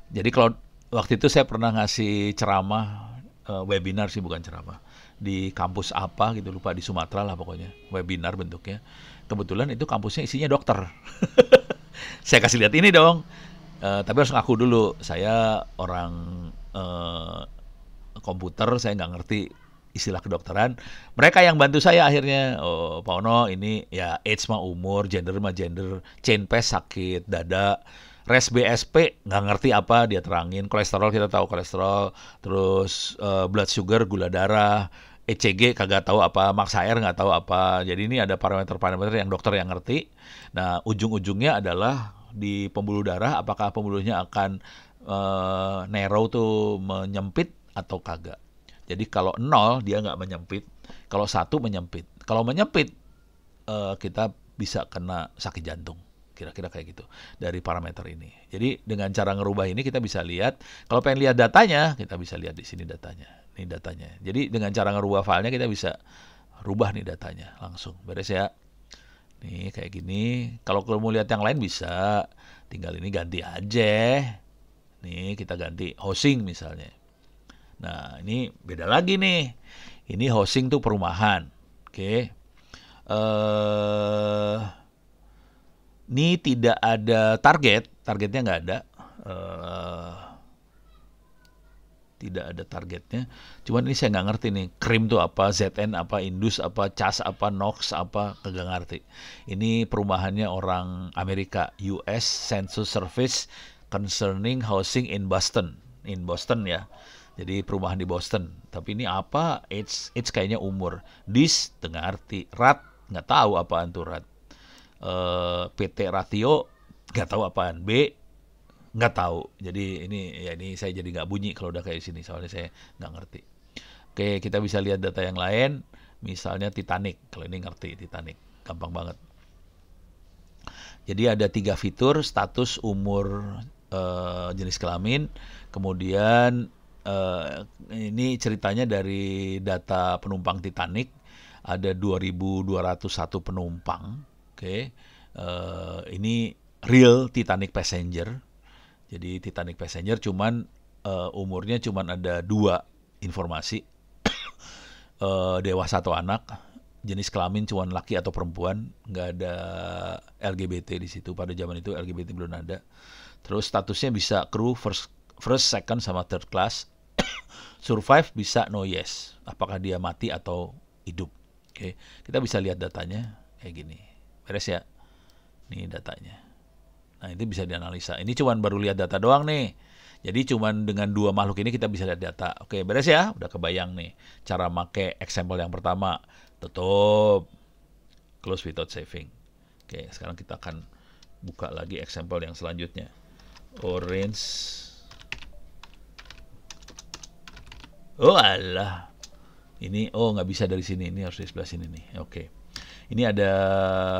Jadi kalau waktu itu saya pernah ngasih ceramah, webinar sih bukan ceramah, di kampus apa gitu, lupa, di Sumatera lah pokoknya, webinar bentuknya. Kebetulan itu kampusnya isinya dokter. Saya kasih lihat ini dong, tapi harus ngaku dulu, saya orang komputer, saya nggak ngerti istilah kedokteran. Mereka yang bantu saya akhirnya, oh Pak Ono ini ya age mah umur, gender mah gender, chain pass sakit dada, res BSP nggak ngerti apa dia terangin, kolesterol kita tahu kolesterol, terus blood sugar gula darah, ECG kagak tahu apa, max HR nggak tahu apa. Jadi ini ada parameter-parameter yang dokter yang ngerti. Nah ujung-ujungnya adalah di pembuluh darah, apakah pembuluhnya akan narrow tuh menyempit atau kagak. Jadi kalau 0 dia nggak menyempit, kalau 1 menyempit. Kalau menyempit kita bisa kena sakit jantung. Kira-kira kayak gitu dari parameter ini. Jadi dengan cara ngerubah ini kita bisa lihat, kalau pengen lihat datanya, kita bisa lihat di sini datanya. Ini datanya. Jadi dengan cara ngerubah filenya kita bisa rubah nih datanya langsung. Beres ya. Nih kayak gini. Kalau mau lihat yang lain bisa, tinggal ini ganti aja. Nih kita ganti housing misalnya. Nah ini beda lagi nih. Ini housing tuh perumahan. Oke. Ini tidak ada targetnya nggak ada. Tidak ada targetnya. Cuman ini saya nggak ngerti nih, krim tuh apa, ZN apa, Indus apa, CAS apa, Nox apa, kagak ngerti. Ini perumahannya orang Amerika, US Census Service Concerning Housing in Boston ya. Jadi perumahan di Boston. Tapi ini apa? Age kayaknya umur. Dis tengah arti. Rat nggak tahu apaan tuh rat. PT ratio nggak tahu apaan, B nggak tahu. Jadi ini saya jadi nggak bunyi kalau udah kayak sini, soalnya saya nggak ngerti. Oke, kita bisa lihat data yang lain, misalnya Titanic. Kalau ini ngerti Titanic, gampang banget. Jadi ada 3 fitur: status, umur, jenis kelamin, kemudian ini ceritanya dari data penumpang Titanic, ada 2.201 penumpang. Oke. Ini real Titanic passenger. Jadi Titanic passenger cuman umurnya cuman ada dua informasi, dewasa atau anak, jenis kelamin cuman laki atau perempuan, nggak ada LGBT di situ. Pada zaman itu LGBT belum ada. Terus statusnya bisa kru first, second sama third class. Survive bisa no yes. Apakah dia mati atau hidup? Oke, kita bisa lihat datanya kayak gini. Beres ya? Ini datanya. Nah, itu bisa dianalisa. Ini cuman baru lihat data doang nih. Jadi cuman dengan dua makhluk ini kita bisa lihat data. Oke, beres ya? Udah kebayang nih cara make example yang pertama. Tutup. Close without saving. Oke, sekarang kita akan buka lagi example yang selanjutnya. Orange. Oh alah. Ini nggak bisa dari sini. Ini harus di sebelah sini nih. Oke. Ini ada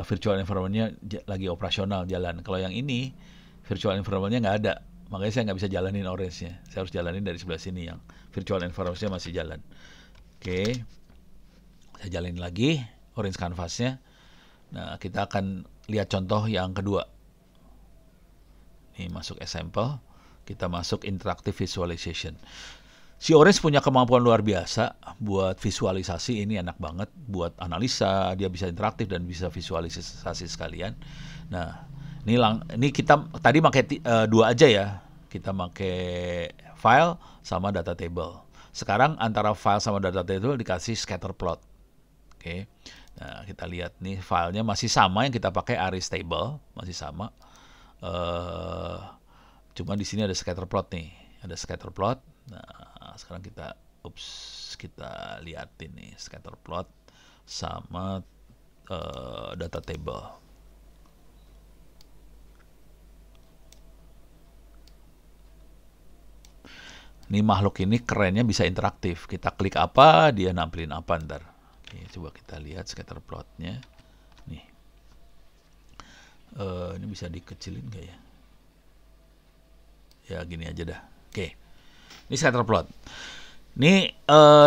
virtual environment-nya lagi operasional jalan. Kalau yang ini virtual environment-nya nggak ada. Makanya saya nggak bisa jalanin orange-nya. Saya harus jalanin dari sebelah sini yang virtual environment-nya masih jalan. Oke. Saya jalanin lagi orange canvas-nya. Nah, kita akan lihat contoh yang kedua. Ini masuk example. Kita masuk interactive visualization. Si Orange punya kemampuan luar biasa buat visualisasi, ini enak banget buat analisa, dia bisa interaktif dan bisa visualisasi sekalian. Nah, ini kita tadi pakai dua aja ya. Kita pakai file sama data table. Sekarang antara file sama data table dikasih scatter plot. Oke. Nah, kita lihat nih filenya masih sama yang kita pakai arrays table, masih sama. Cuma di sini ada scatter plot nih. Ada scatter plot. Nah, sekarang kita liatin nih scatter plot sama data table. Ini makhluk ini kerennya bisa interaktif. Kita klik apa, dia nampilin apa ntar. Oke, coba kita lihat scatter plotnya. Nih, ini bisa dikecilin nggak ya? Ya gini aja dah. Oke. Ini scatter plot. Ini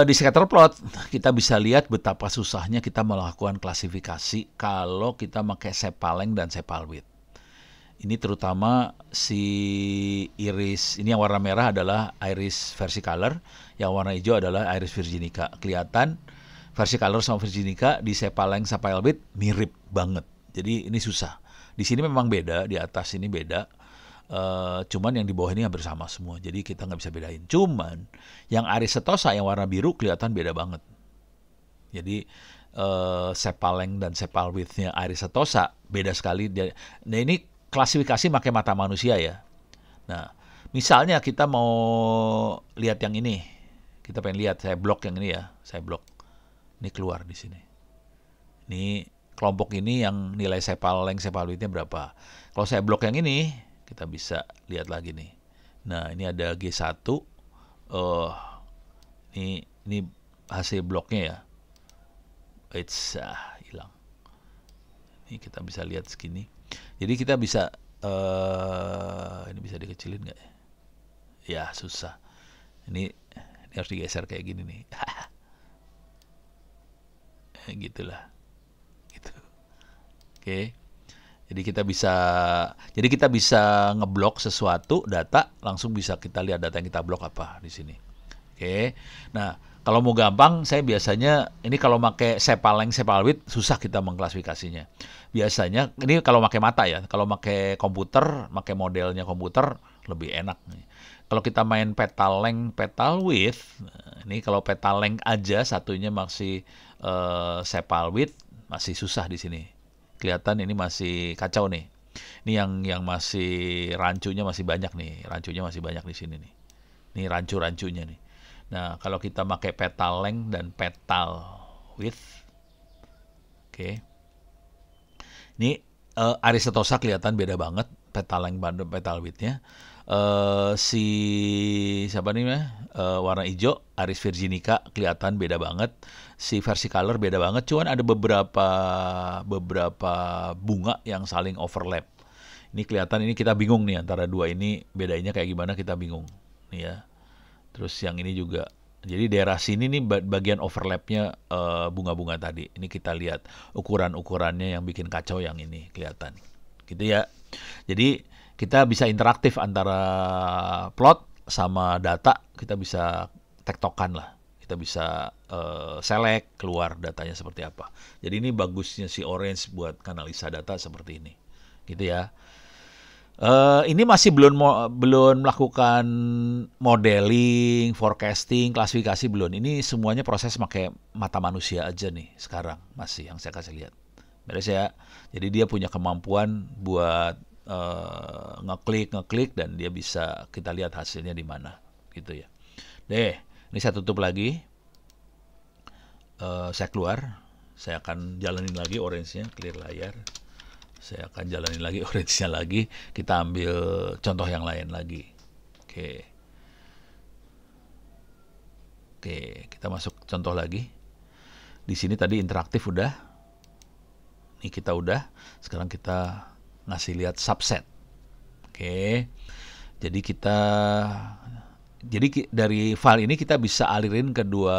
di scatter plot kita bisa lihat betapa susahnya kita melakukan klasifikasi kalau kita pakai sepal-length dan sepal-width. Ini terutama si iris, ini yang warna merah adalah iris versicolor, yang warna hijau adalah iris virginica. Kelihatan versicolor sama virginica di sepal-length sepal-width mirip banget. Jadi ini susah. Di sini memang beda, di atas ini beda. Cuman yang di bawah ini hampir sama semua, jadi kita nggak bisa bedain. Cuman yang iris setosa yang warna biru kelihatan beda banget. Jadi sepal length dan sepal width-nya iris setosa beda sekali. Nah, ini klasifikasi pakai mata manusia ya. Nah, misalnya kita mau lihat yang ini, kita pengen lihat, saya blok yang ini ya, saya blok. Ini keluar di sini. Ini kelompok ini yang nilai sepal length sepal width-nya berapa. Kalau saya blok yang ini, kita bisa lihat lagi nih. Nah, ini ada G1. Ini hasil bloknya ya. Hilang. Ini kita bisa lihat segini. Jadi kita bisa ini bisa dikecilin nggak ya? Ya, susah. Ini harus digeser kayak gini nih. Gitulah. Gitu. Oke. Jadi kita bisa ngeblok sesuatu data, langsung bisa kita lihat data yang kita blok apa di sini. Oke. Nah, kalau mau gampang, saya biasanya ini kalau pakai sepal length, sepal width susah kita mengklasifikasinya. Biasanya ini kalau pakai mata ya. Kalau pakai komputer, pakai modelnya komputer lebih enak nih. Kalau kita main petal length, petal width, ini kalau petal length aja satunya masih sepal width masih susah di sini. Kelihatan ini masih kacau nih. Ini yang masih rancunya masih banyak nih. Rancunya masih banyak di sini nih. Ini rancu-rancunya nih. Nah, kalau kita pakai petal length dan petal width. Oke. Ini iris setosa kelihatan beda banget petal length dan petal width-nya. Siapa nih warna hijau iris virginica kelihatan beda banget. Si versicolor beda banget, cuman ada beberapa bunga yang saling overlap. Ini kelihatan, ini kita bingung nih antara dua ini bedanya kayak gimana, kita bingung nih ya. Terus yang ini juga. Jadi daerah sini nih bagian overlapnya bunga-bunga tadi. Ini kita lihat ukuran-ukurannya yang bikin kacau yang ini kelihatan. Gitu ya. Jadi kita bisa interaktif antara plot sama data. Kita bisa tektokan lah. Kita bisa select keluar datanya seperti apa. Jadi ini bagusnya si Orange buat analisa data seperti ini. Gitu ya. Ini masih belum melakukan modeling, forecasting, klasifikasi belum. Ini semuanya proses pakai mata manusia aja nih sekarang masih yang saya kasih lihat. Beres ya. Jadi dia punya kemampuan buat ngeklik dan dia bisa kita lihat hasilnya di mana gitu ya. Deh, ini saya tutup lagi. Saya keluar. Saya akan jalanin lagi orange-nya, clear layar. Saya akan jalanin lagi orange-nya lagi. Kita ambil contoh yang lain lagi. Oke, kita masuk contoh lagi. Di sini tadi interaktif udah. Ini kita udah. Sekarang kita ngasih lihat subset. Oke. Jadi dari file ini kita bisa alirin ke dua,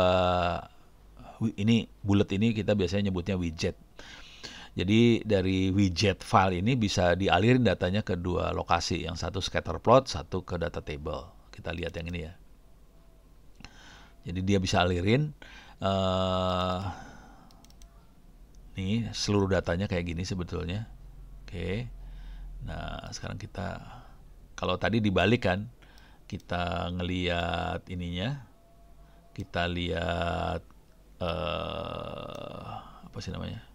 ini bullet ini kita biasanya nyebutnya widget. Jadi dari widget file ini bisa dialirin datanya ke dua lokasi, yang satu scatter plot, satu ke data table. Kita lihat yang ini ya. Jadi dia bisa alirin nih seluruh datanya kayak gini sebetulnya. Oke. Nah, sekarang kita kalau tadi dibalik kan, kita ngelihat ininya, kita lihat apa sih namanya?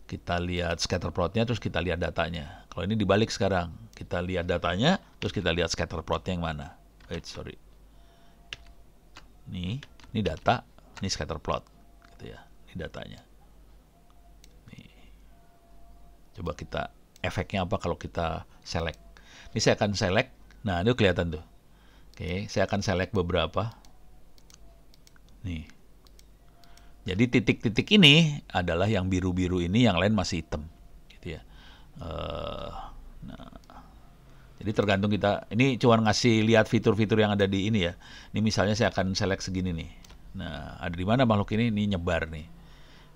Kita lihat scatter plotnya, terus kita lihat datanya. Kalau ini dibalik sekarang, kita lihat datanya, terus kita lihat scatter plotnya yang mana. Sorry. Ini data, ini scatter plot, gitu ya. Ini datanya. Nih. Coba kita efeknya apa kalau kita select. Ini saya akan select. Nah, ini kelihatan tuh. Oke, saya akan select beberapa. Nih. Jadi titik-titik ini adalah yang biru-biru ini, yang lain masih hitam, gitu ya. Nah, jadi tergantung kita. Ini cuma ngasih lihat fitur-fitur yang ada di ini ya. Ini misalnya saya akan select segini nih. Nah, ada di mana makhluk ini? Ini nyebar nih.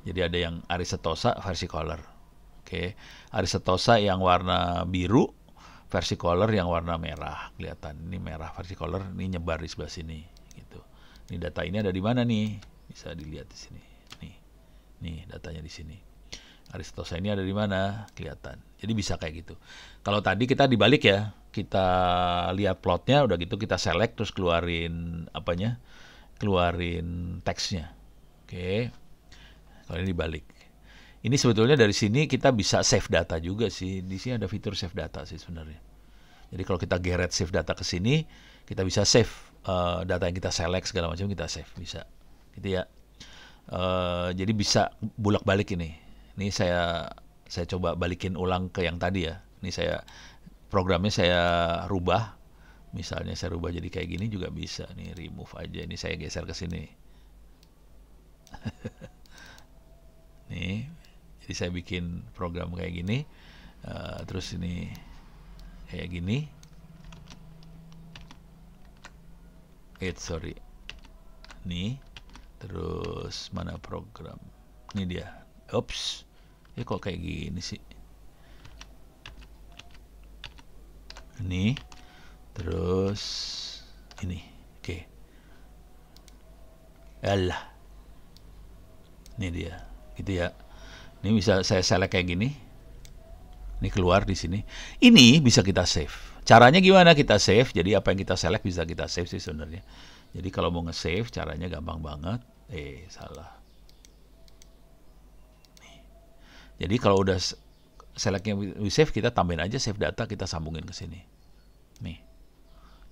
Jadi ada yang Arisetosa versicolor. Oke, Arisetosa yang warna biru, versicolor yang warna merah. Kelihatan ini merah versicolor, ini nyebar di sebelah sini, gitu. Ini data ini ada di mana nih? Bisa dilihat di sini. Nih datanya di sini. Arisetosa ini ada di mana? Kelihatan. Jadi bisa kayak gitu. Kalau tadi kita dibalik ya, kita lihat plotnya, udah gitu kita select terus keluarin apanya? Keluarin teksnya. Oke. Kalau ini dibalik. Ini sebetulnya dari sini kita bisa save data juga sih. Di sini ada fitur save data sih sebenarnya. Jadi kalau kita geret save data ke sini, kita bisa save data yang kita select segala macam, kita save bisa. Gitu ya. Jadi bisa bolak-balik ini. Ini saya coba balikin ulang ke yang tadi ya. Ini programnya saya rubah. Misalnya saya rubah jadi kayak gini juga bisa. Nih remove aja. Ini saya geser ke sini. Nih. Jadi saya bikin program kayak gini. Terus ini kayak gini. Sorry. Nih. Terus mana program? Ini dia. Oops. Kok kayak gini sih? Ini. Terus ini. Oke. Alah. Ini dia. Gitu ya. Ini bisa saya select kayak gini. Ini keluar di sini. Ini bisa kita save. Caranya gimana kita save? Jadi apa yang kita select bisa kita save sih sebenarnya. Jadi kalau mau nge-save caranya gampang banget. Salah. Nih. Jadi kalau udah selectnya we save, kita tambahin aja save data, kita sambungin ke sini. Nih.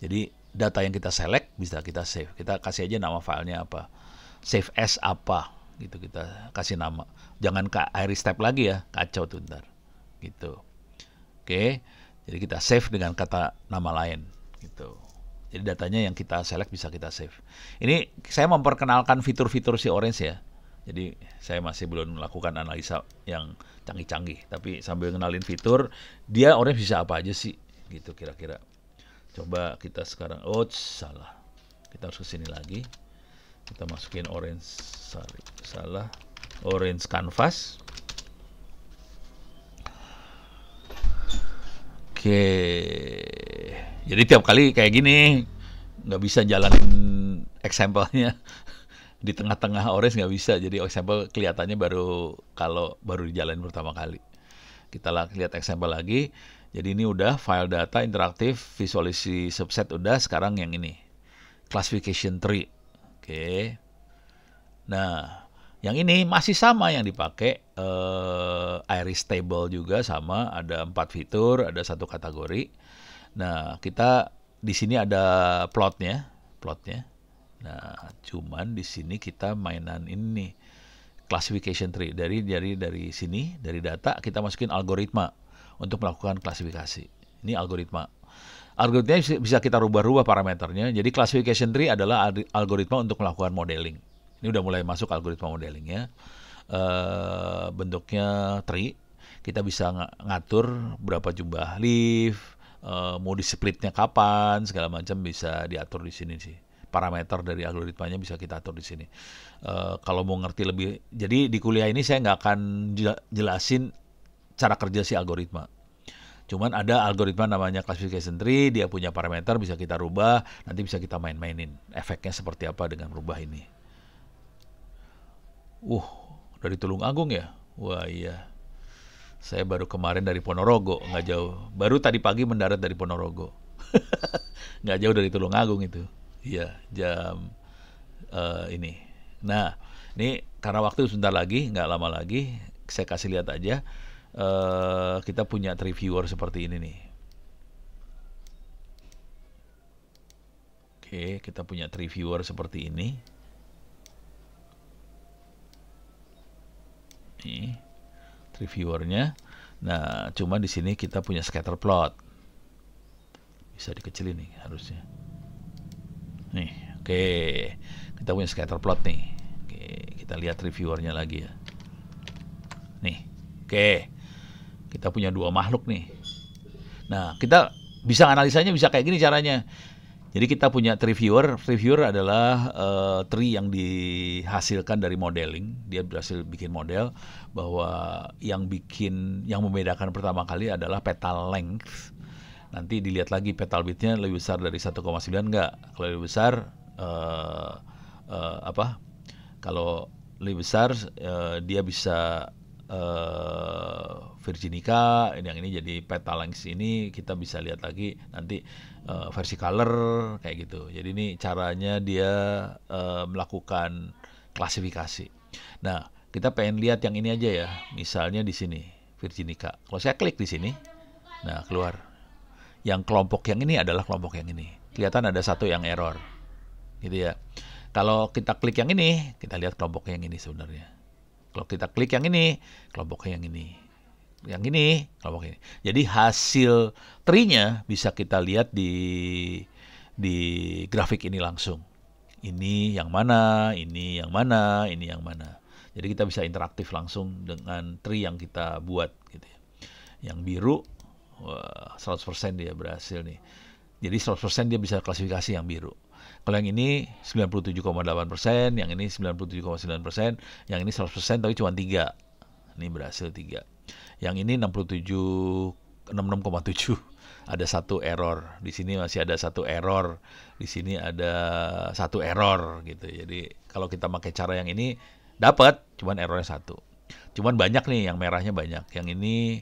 Jadi data yang kita select bisa kita save. Kita kasih aja nama filenya apa. Save as apa. Gitu kita kasih nama. Jangan ke iris step lagi ya. Kacau tuh ntar. Gitu. Oke. Jadi kita save dengan kata nama lain. Gitu. Jadi datanya yang kita select bisa kita save. Ini saya memperkenalkan fitur-fitur si Orange ya. Jadi saya masih belum melakukan analisa yang canggih-canggih. Tapi sambil ngenalin fitur, dia Orange bisa apa aja sih? Gitu kira-kira. Coba kita sekarang, salah. Kita harus ke sini lagi. Kita masukin orange, salah. Orange canvas. Oke. Jadi tiap kali kayak gini, nggak bisa jalanin example-nya di tengah-tengah orange, nggak bisa. Jadi example kelihatannya baru kalau baru dijalanin pertama kali. Kita lihat example lagi. Jadi ini udah file data interaktif, visualisasi subset udah, sekarang yang ini. Classification tree. Oke. Nah, yang ini masih sama yang dipakai, iris table juga sama, ada 4 fitur, ada 1 kategori. Nah, kita di sini ada plotnya. Nah, cuman di sini kita mainan ini classification tree. Dari sini, dari data kita masukin algoritma untuk melakukan klasifikasi. Ini algoritma. Algoritmanya bisa kita rubah-rubah parameternya. Jadi classification tree adalah algoritma untuk melakukan modeling. Ini udah mulai masuk algoritma modelingnya. Bentuknya tree. Kita bisa ngatur berapa jumlah leaf, mau di-splitnya kapan, segala macam bisa diatur di sini sih. Parameter dari algoritmanya bisa kita atur di sini. Kalau mau ngerti lebih, jadi di kuliah ini saya nggak akan jelasin cara kerja si algoritma. Cuman ada algoritma namanya classification tree, dia punya parameter bisa kita rubah, nanti bisa kita main-mainin. Efeknya seperti apa dengan rubah ini. Dari Tulung Agung ya? Wah iya. Saya baru kemarin dari Ponorogo, nggak jauh. Baru tadi pagi mendarat dari Ponorogo. Nggak jauh dari Tulung Agung itu. Iya, jam ini. Nah, ini karena waktu sebentar lagi, nggak lama lagi, saya kasih lihat aja. Kita punya tree viewer seperti ini nih. Oke, kita punya tree viewer seperti ini. Nih, tree viewernya. Nah, cuma di sini kita punya scatter plot. Bisa dikecilin nih harusnya. Nih, oke. Kita punya scatter plot nih. Oke, kita lihat tree viewernya lagi ya. Nih, oke. Kita punya 2 makhluk nih. Nah, kita bisa analisanya bisa kayak gini caranya. Jadi kita punya tree viewer. Tree viewer adalah tree yang dihasilkan dari modeling. Dia berhasil bikin model bahwa yang membedakan pertama kali adalah petal length. Nanti dilihat lagi petal width-nya lebih besar dari 1,9 enggak. Kalau lebih besar Kalau lebih besar dia bisa Virginica, yang ini jadi petal length ini kita bisa lihat lagi nanti versi color kayak gitu. Jadi ini caranya dia melakukan klasifikasi. Nah, kita pengen lihat yang ini aja ya. Misalnya di sini Virginica. Kalau saya klik di sini, nah keluar. Yang kelompok yang ini adalah kelompok yang ini. Kelihatan ada satu yang error, gitu ya. Kalau kita klik yang ini, kita lihat kelompok yang ini sebenarnya. Kalau kita klik yang ini, kelompoknya yang ini. Yang ini, kelompok ini. Jadi hasil tree-nya bisa kita lihat di grafik ini langsung. Ini yang mana, ini yang mana, ini yang mana. Jadi kita bisa interaktif langsung dengan tree yang kita buat gitu ya. Yang biru, wah, 100% dia berhasil nih. Jadi 100% dia bisa klasifikasi yang biru. Kalau yang ini 97,8%, yang ini 97,9%, yang ini 100% tapi cuma 3. Ini berhasil 3. Yang ini 66,7. Ada satu error. Di sini masih ada satu error. Di sini ada satu error gitu. Jadi kalau kita pakai cara yang ini dapat, cuman errornya 1. Cuman banyak nih, yang merahnya banyak. Yang ini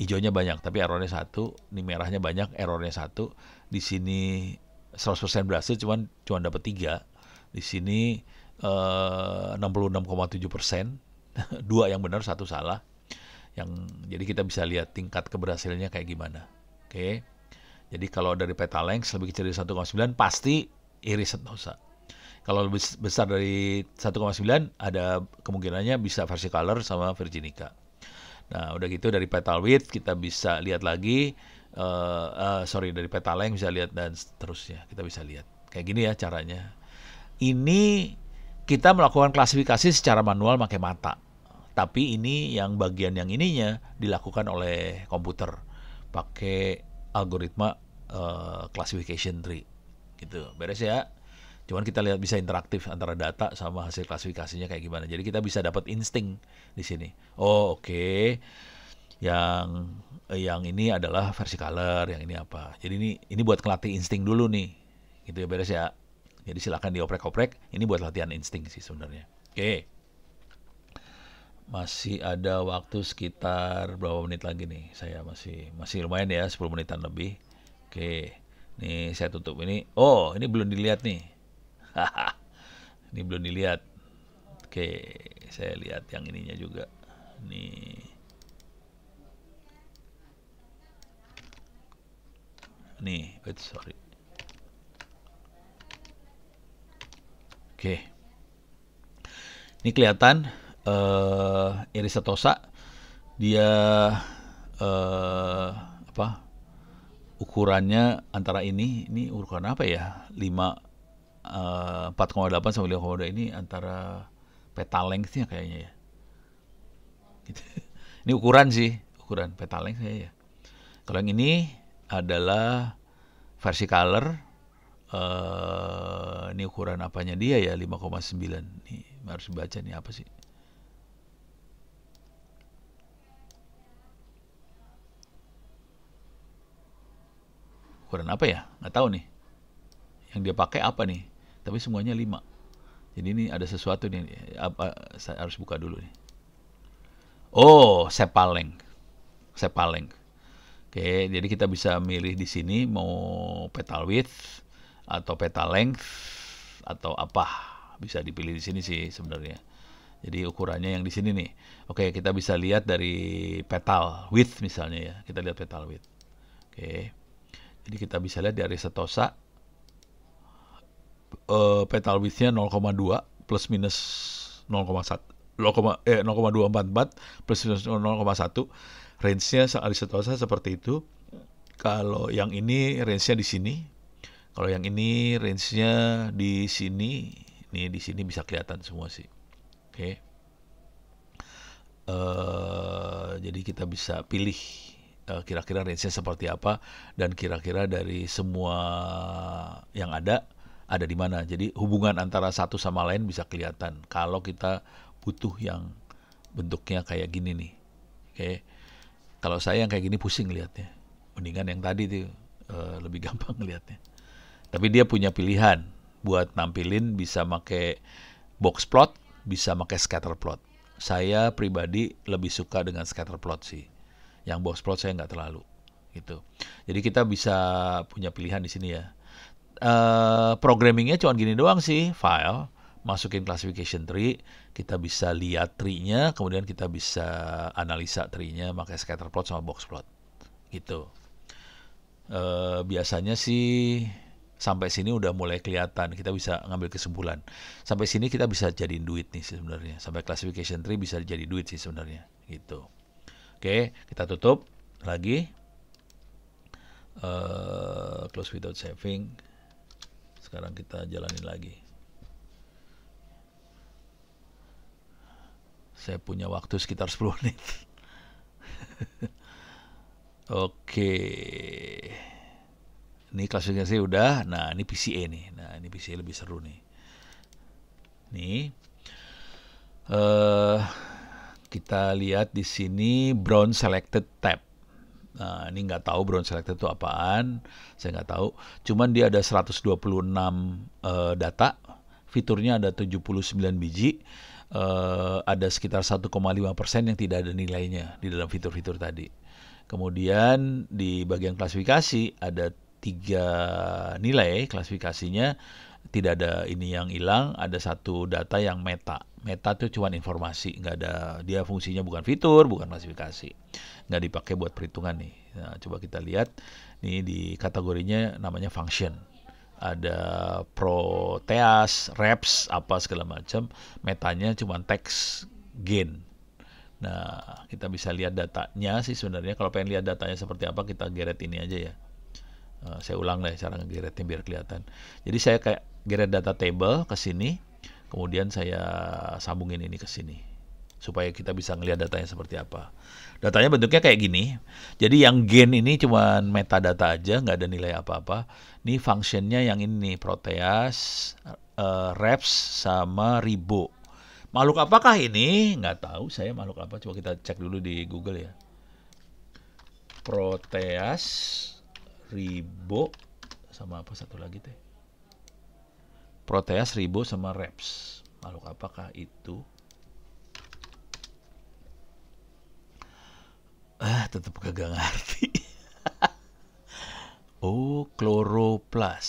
hijaunya banyak, tapi errornya 1. Ini merahnya banyak, errornya 1. Di sini 100% berhasil, cuman dapat 3. Di sini 66,7%. 2 yang benar, 1 salah. Jadi kita bisa lihat tingkat keberhasilannya kayak gimana. Oke. Jadi kalau dari petal length lebih kecil dari 1,9 pasti iris sentosa. Kalau lebih besar dari 1,9 ada kemungkinannya bisa versi color sama Virginica. Nah, udah gitu dari petal width kita bisa lihat lagi. Dari petal length bisa lihat dan seterusnya. Kita bisa lihat. Kayak gini ya caranya. Ini kita melakukan klasifikasi secara manual pakai mata. Tapi ini yang bagian yang ininya dilakukan oleh komputer pakai algoritma classification tree gitu. Beres ya. Cuman kita lihat bisa interaktif antara data sama hasil klasifikasinya kayak gimana. Jadi kita bisa dapat insting di sini. Oh oke. Yang ini adalah versi color, yang ini apa. Jadi ini buat ngelatih insting dulu nih. Gitu ya, beres ya. Jadi silakan dioprek-oprek. Ini buat latihan insting sih sebenarnya. Oke. Masih ada waktu sekitar berapa menit lagi nih? Saya masih lumayan ya, 10 menitan lebih. Oke. Nih saya tutup ini. Oh, ini belum dilihat nih. Ini belum dilihat. Oke, saya lihat yang ininya juga. Nih. Nih, wait, sorry. Oke. Ini kelihatan Iris setosa dia apa? Ukurannya antara ini ukuran apa ya? 4,8 sama 5,2 ini antara petal length-nya kayaknya ya. Gitu. Ini ukuran sih, ukuran petal length ya. Kalau yang ini adalah versi color. Ini ukuran apanya dia ya, 5,9. Nih harus dibaca nih apa sih? Ukuran apa ya? Nggak tahu nih. Yang dia pakai apa nih? Tapi semuanya 5. Jadi ini ada sesuatu nih. Saya harus buka dulu nih. Oh, sepal length. Oke, jadi kita bisa milih di sini mau petal width atau petal length atau apa. Bisa dipilih di sini sih sebenarnya. Jadi ukurannya yang di sini nih. Oke, kita bisa lihat dari petal width misalnya ya. Kita lihat petal width. Oke. Jadi kita bisa lihat dari setosa petal width-nya 0,2 plus minus 0,1 0,244 plus minus 0,1. Range-nya Aristoteles seperti itu. Kalau yang ini range-nya di sini. Kalau yang ini range-nya di sini. Nih di sini bisa kelihatan semua sih. Oke. Jadi kita bisa pilih kira-kira range-nya seperti apa dan kira-kira dari semua yang ada di mana. Jadi hubungan antara satu sama lain bisa kelihatan kalau kita butuh yang bentuknya kayak gini nih. Oke. Kalau saya yang kayak gini pusing lihatnya. Mendingan yang tadi tuh lebih gampang lihatnya. Tapi dia punya pilihan buat nampilin bisa pakai box plot, bisa pakai scatter plot. Saya pribadi lebih suka dengan scatter plot sih. Yang box plot saya nggak terlalu gitu. Jadi kita bisa punya pilihan di sini ya. Programmingnya cuma gini doang sih, file, masukin classification tree, kita bisa lihat tree-nya, kemudian kita bisa analisa tree-nya pakai scatter plot sama box plot gitu. Biasanya sih sampai sini udah mulai kelihatan, kita bisa ngambil kesimpulan. Sampai sini kita bisa jadiin duit nih sebenarnya. Sampai classification tree bisa jadi duit sih sebenarnya gitu. Oke, kita tutup lagi. Close without saving. Sekarang kita jalanin lagi. Saya punya waktu sekitar 10 menit. Oke. Ini klasifikasi udah. Nah, ini PCA nih. Nah, ini PCA lebih seru nih. Nih. Kita lihat di sini brown selected tab. Nah, ini nggak tahu brown selected itu apaan. Saya nggak tahu. Cuman dia ada 126 data. Fiturnya ada 79 biji. Ada sekitar 1,5% yang tidak ada nilainya di dalam fitur-fitur tadi. Kemudian di bagian klasifikasi ada 3 nilai klasifikasinya, tidak ada ini yang hilang, ada 1 data yang meta. Meta itu cuma informasi, nggak ada, dia fungsinya bukan fitur, bukan klasifikasi, nggak dipakai buat perhitungan nih. Nah, coba kita lihat nih di kategorinya namanya function. Ada proteas, reps, apa segala macam. Metanya cuma teks gain. Nah, kita bisa lihat datanya sih sebenarnya. Kalau pengen lihat datanya seperti apa, kita geret ini aja ya. Saya ulang lah cara ngegeretnya biar kelihatan. Jadi saya kayak geret data table ke sini, kemudian saya sambungin ini ke sini supaya kita bisa ngelihat datanya seperti apa. Datanya bentuknya kayak gini. Jadi yang gain ini cuma metadata aja, nggak ada nilai apa-apa. Ini functionnya yang ini, Proteus, reps, sama Ribo. Makhluk apakah ini? Nggak tahu saya makhluk apa. Coba kita cek dulu di Google ya. Proteus, Ribo, sama apa satu lagi teh? Proteus, Ribo, sama reps. Makhluk apakah itu? Tetap kagak ngerti. Oh, kloroplas.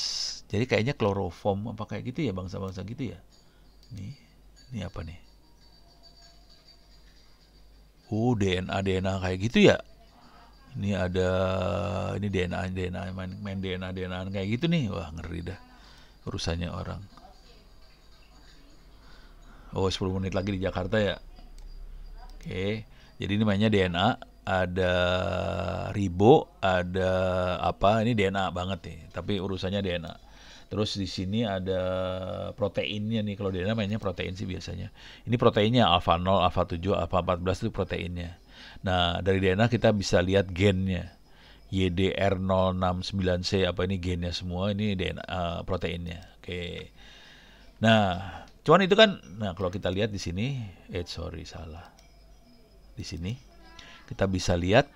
Jadi kayaknya kloroform apa kayak gitu ya, bangsa-bangsa gitu ya. Ini apa nih? Oh, DNA kayak gitu ya. Ini ada ini DNA main DNA kayak gitu nih. Wah, ngeri dah urusannya orang. Oh, 10 menit lagi di Jakarta ya. Oke. Jadi ini mainnya DNA, ada ribo, ada apa? Ini DNA banget nih, tapi urusannya DNA. Terus di sini ada proteinnya nih. Kalau DNA mainnya protein sih biasanya. Ini proteinnya alpha 0, alpha 7, alpha 14 itu proteinnya. Nah, dari DNA kita bisa lihat gennya. YDR069C apa ini gennya semua, ini DNA proteinnya. Oke. Nah, cuman itu kan, nah kalau kita lihat di sini, salah. Di sini kita bisa lihat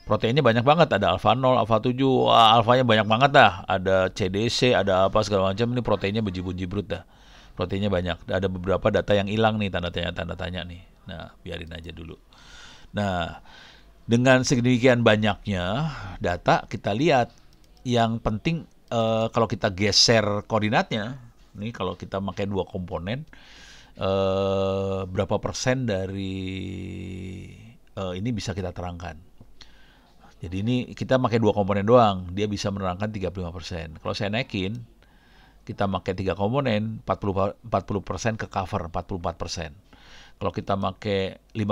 proteinnya banyak banget, ada alpha 0, alpha 7, wah, alfanya banyak banget dah. Ada CDC, ada apa segala macam, ini proteinnya bejibun-jibrut dah. Proteinnya banyak. Ada beberapa data yang hilang nih, tanda tanya nih. Nah, biarin aja dulu. Nah, dengan sedemikian banyaknya data, kita lihat yang penting kalau kita geser koordinatnya, nih kalau kita pakai dua komponen, berapa persen dari ini bisa kita terangkan. Jadi ini kita pakai dua komponen doang, dia bisa menerangkan 35%. Kalau saya naikin, kita pakai 3 komponen, 40% ke cover, 44%. Kalau kita pakai 4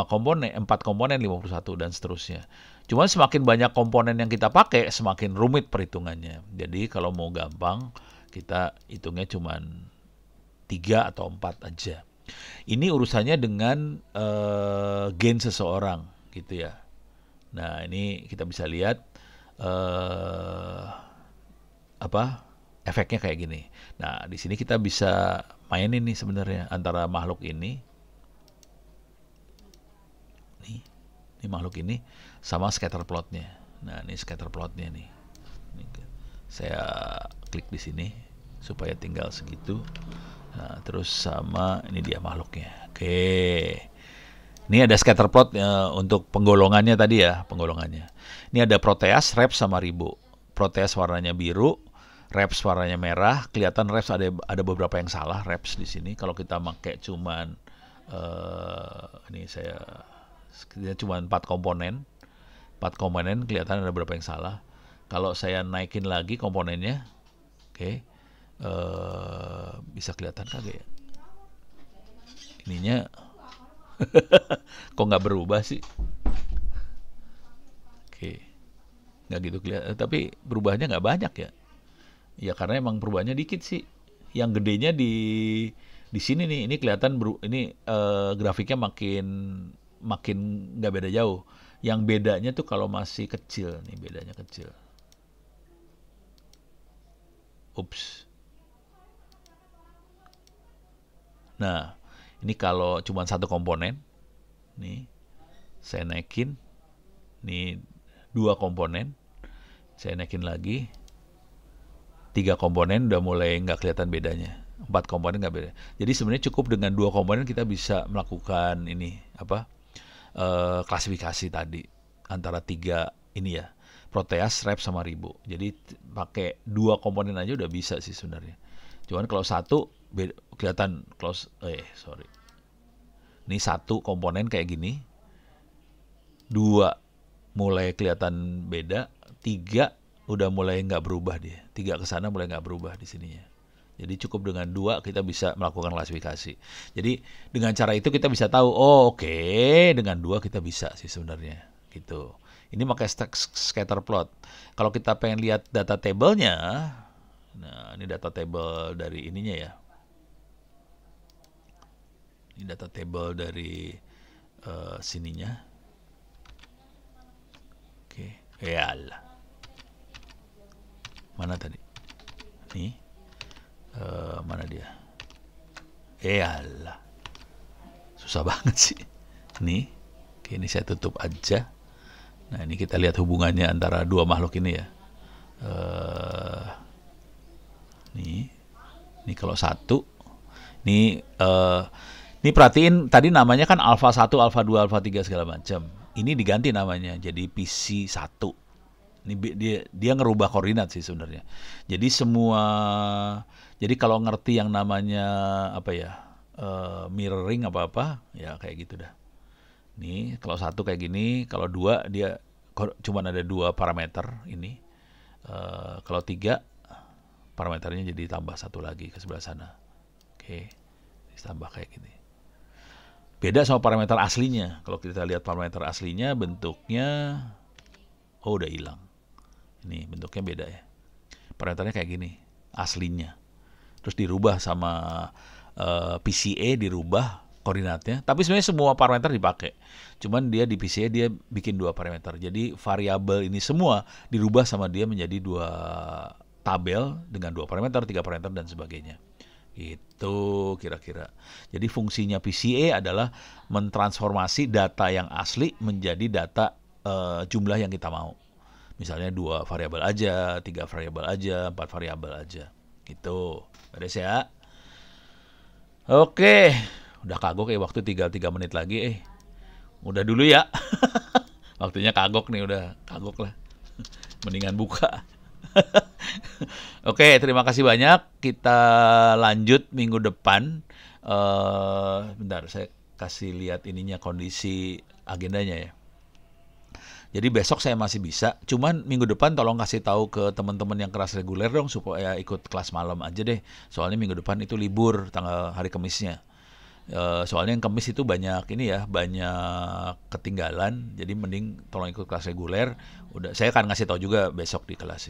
komponen 51 dan seterusnya. Cuman semakin banyak komponen yang kita pakai, semakin rumit perhitungannya. Jadi kalau mau gampang, kita hitungnya cuman 3 atau 4 aja. Ini urusannya dengan gain seseorang gitu ya. Nah, ini kita bisa lihat efeknya kayak gini. Nah, di sini kita bisa mainin nih sebenarnya antara makhluk ini makhluk ini sama scatter plotnya. Nah, ini scatter plotnya nih. Saya klik di sini supaya tinggal segitu. Nah, terus sama ini dia makhluknya. Oke. Ini ada scatter plot untuk penggolongannya tadi ya, penggolongannya. Ini ada Proteus, reps, sama ribo. Proteus warnanya biru, reps warnanya merah. Kelihatan reps ada beberapa yang salah reps di sini. Kalau kita pakai cuman ini saya cuma 4 komponen. 4 komponen kelihatan ada beberapa yang salah. Kalau saya naikin lagi komponennya, oke. Bisa kelihatan kagak ya? Ininya kok nggak berubah sih? Oke. Nggak gitu kelihatan, tapi berubahnya nggak banyak ya. Ya karena emang perubahannya dikit sih. Yang gedenya di sini nih. Ini kelihatan ini grafiknya makin nggak beda jauh. Yang bedanya tuh kalau masih kecil nih, bedanya kecil. Ups. Nah, ini kalau cuma satu komponen, nih saya naikin, nih 2 komponen, saya naikin lagi, 3 komponen udah mulai nggak kelihatan bedanya, 4 komponen nggak beda. Jadi sebenarnya cukup dengan 2 komponen kita bisa melakukan ini klasifikasi tadi antara 3 ini ya, Proteus, reps, sama ribo. Jadi pakai 2 komponen aja udah bisa sih sebenarnya. Cuman kalau satu kelihatan ini 1 komponen kayak gini, 2 mulai kelihatan beda, 3 udah mulai nggak berubah dia. 3 ke sana mulai nggak berubah di sininya. Jadi cukup dengan 2 kita bisa melakukan klasifikasi. Jadi dengan cara itu kita bisa tahu, oke, dengan 2 kita bisa sih sebenarnya gitu. Ini pakai scatter plot. Kalau kita pengen lihat data table-nya, nah ini data table dari ininya ya. Ini data table dari sininya. Oke, yalah. Mana tadi? Nih, mana dia? Yalah, susah banget sih. Nih, oke, ini saya tutup aja. Nah, ini kita lihat hubungannya antara dua makhluk ini ya. Ini kalau satu, ini perhatiin tadi namanya kan alfa 1, alfa 2, alfa 3 segala macam. Ini diganti namanya jadi PC 1. Ini dia ngerubah koordinat sih sebenarnya. Jadi jadi kalau ngerti yang namanya apa ya, mirroring apa-apa, ya kayak gitu dah. Nih, kalau satu kayak gini, kalau dua dia cuma ada 2 parameter ini. Kalau 3 parameternya jadi tambah 1 lagi ke sebelah sana. Oke, ditambah kayak gini. Beda sama parameter aslinya. Kalau kita lihat parameter aslinya bentuknya, udah hilang. Ini bentuknya beda ya. Parameternya kayak gini, aslinya. Terus dirubah sama PCA, dirubah koordinatnya. Tapi sebenarnya semua parameter dipakai. Cuman dia di PCA dia bikin 2 parameter. Jadi variabel ini semua dirubah sama dia menjadi 2 tabel dengan 2 parameter, 3 parameter dan sebagainya. Itu kira-kira. Jadi fungsinya PCA adalah mentransformasi data yang asli menjadi data jumlah yang kita mau. Misalnya 2 variabel aja, 3 variabel aja, 4 variabel aja. Gitu. Beres ya? Oke. Udah kagok waktu tinggal 3 menit lagi. Udah dulu ya. Waktunya kagok nih, udah kagok lah. Mendingan buka. Oke, terima kasih banyak. Kita lanjut minggu depan. Bentar, saya kasih lihat ininya, kondisi agendanya ya. Jadi besok saya masih bisa, cuman minggu depan tolong kasih tahu ke teman-teman yang kelas reguler dong supaya ikut kelas malam aja deh. Soalnya minggu depan itu libur tanggal hari Kamisnya. Soalnya yang Kamis itu banyak ini ya, banyak ketinggalan. Jadi mending tolong ikut kelas reguler. Udah, saya akan ngasih tahu juga besok di kelas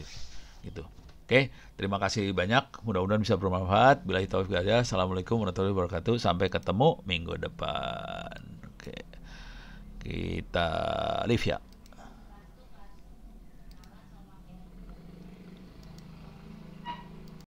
gitu. Oke, terima kasih banyak. Mudah-mudahan bisa bermanfaat. Billahi taufiq wal hidayah. Assalamualaikum warahmatullahi wabarakatuh. Sampai ketemu minggu depan. Oke. Kita live ya.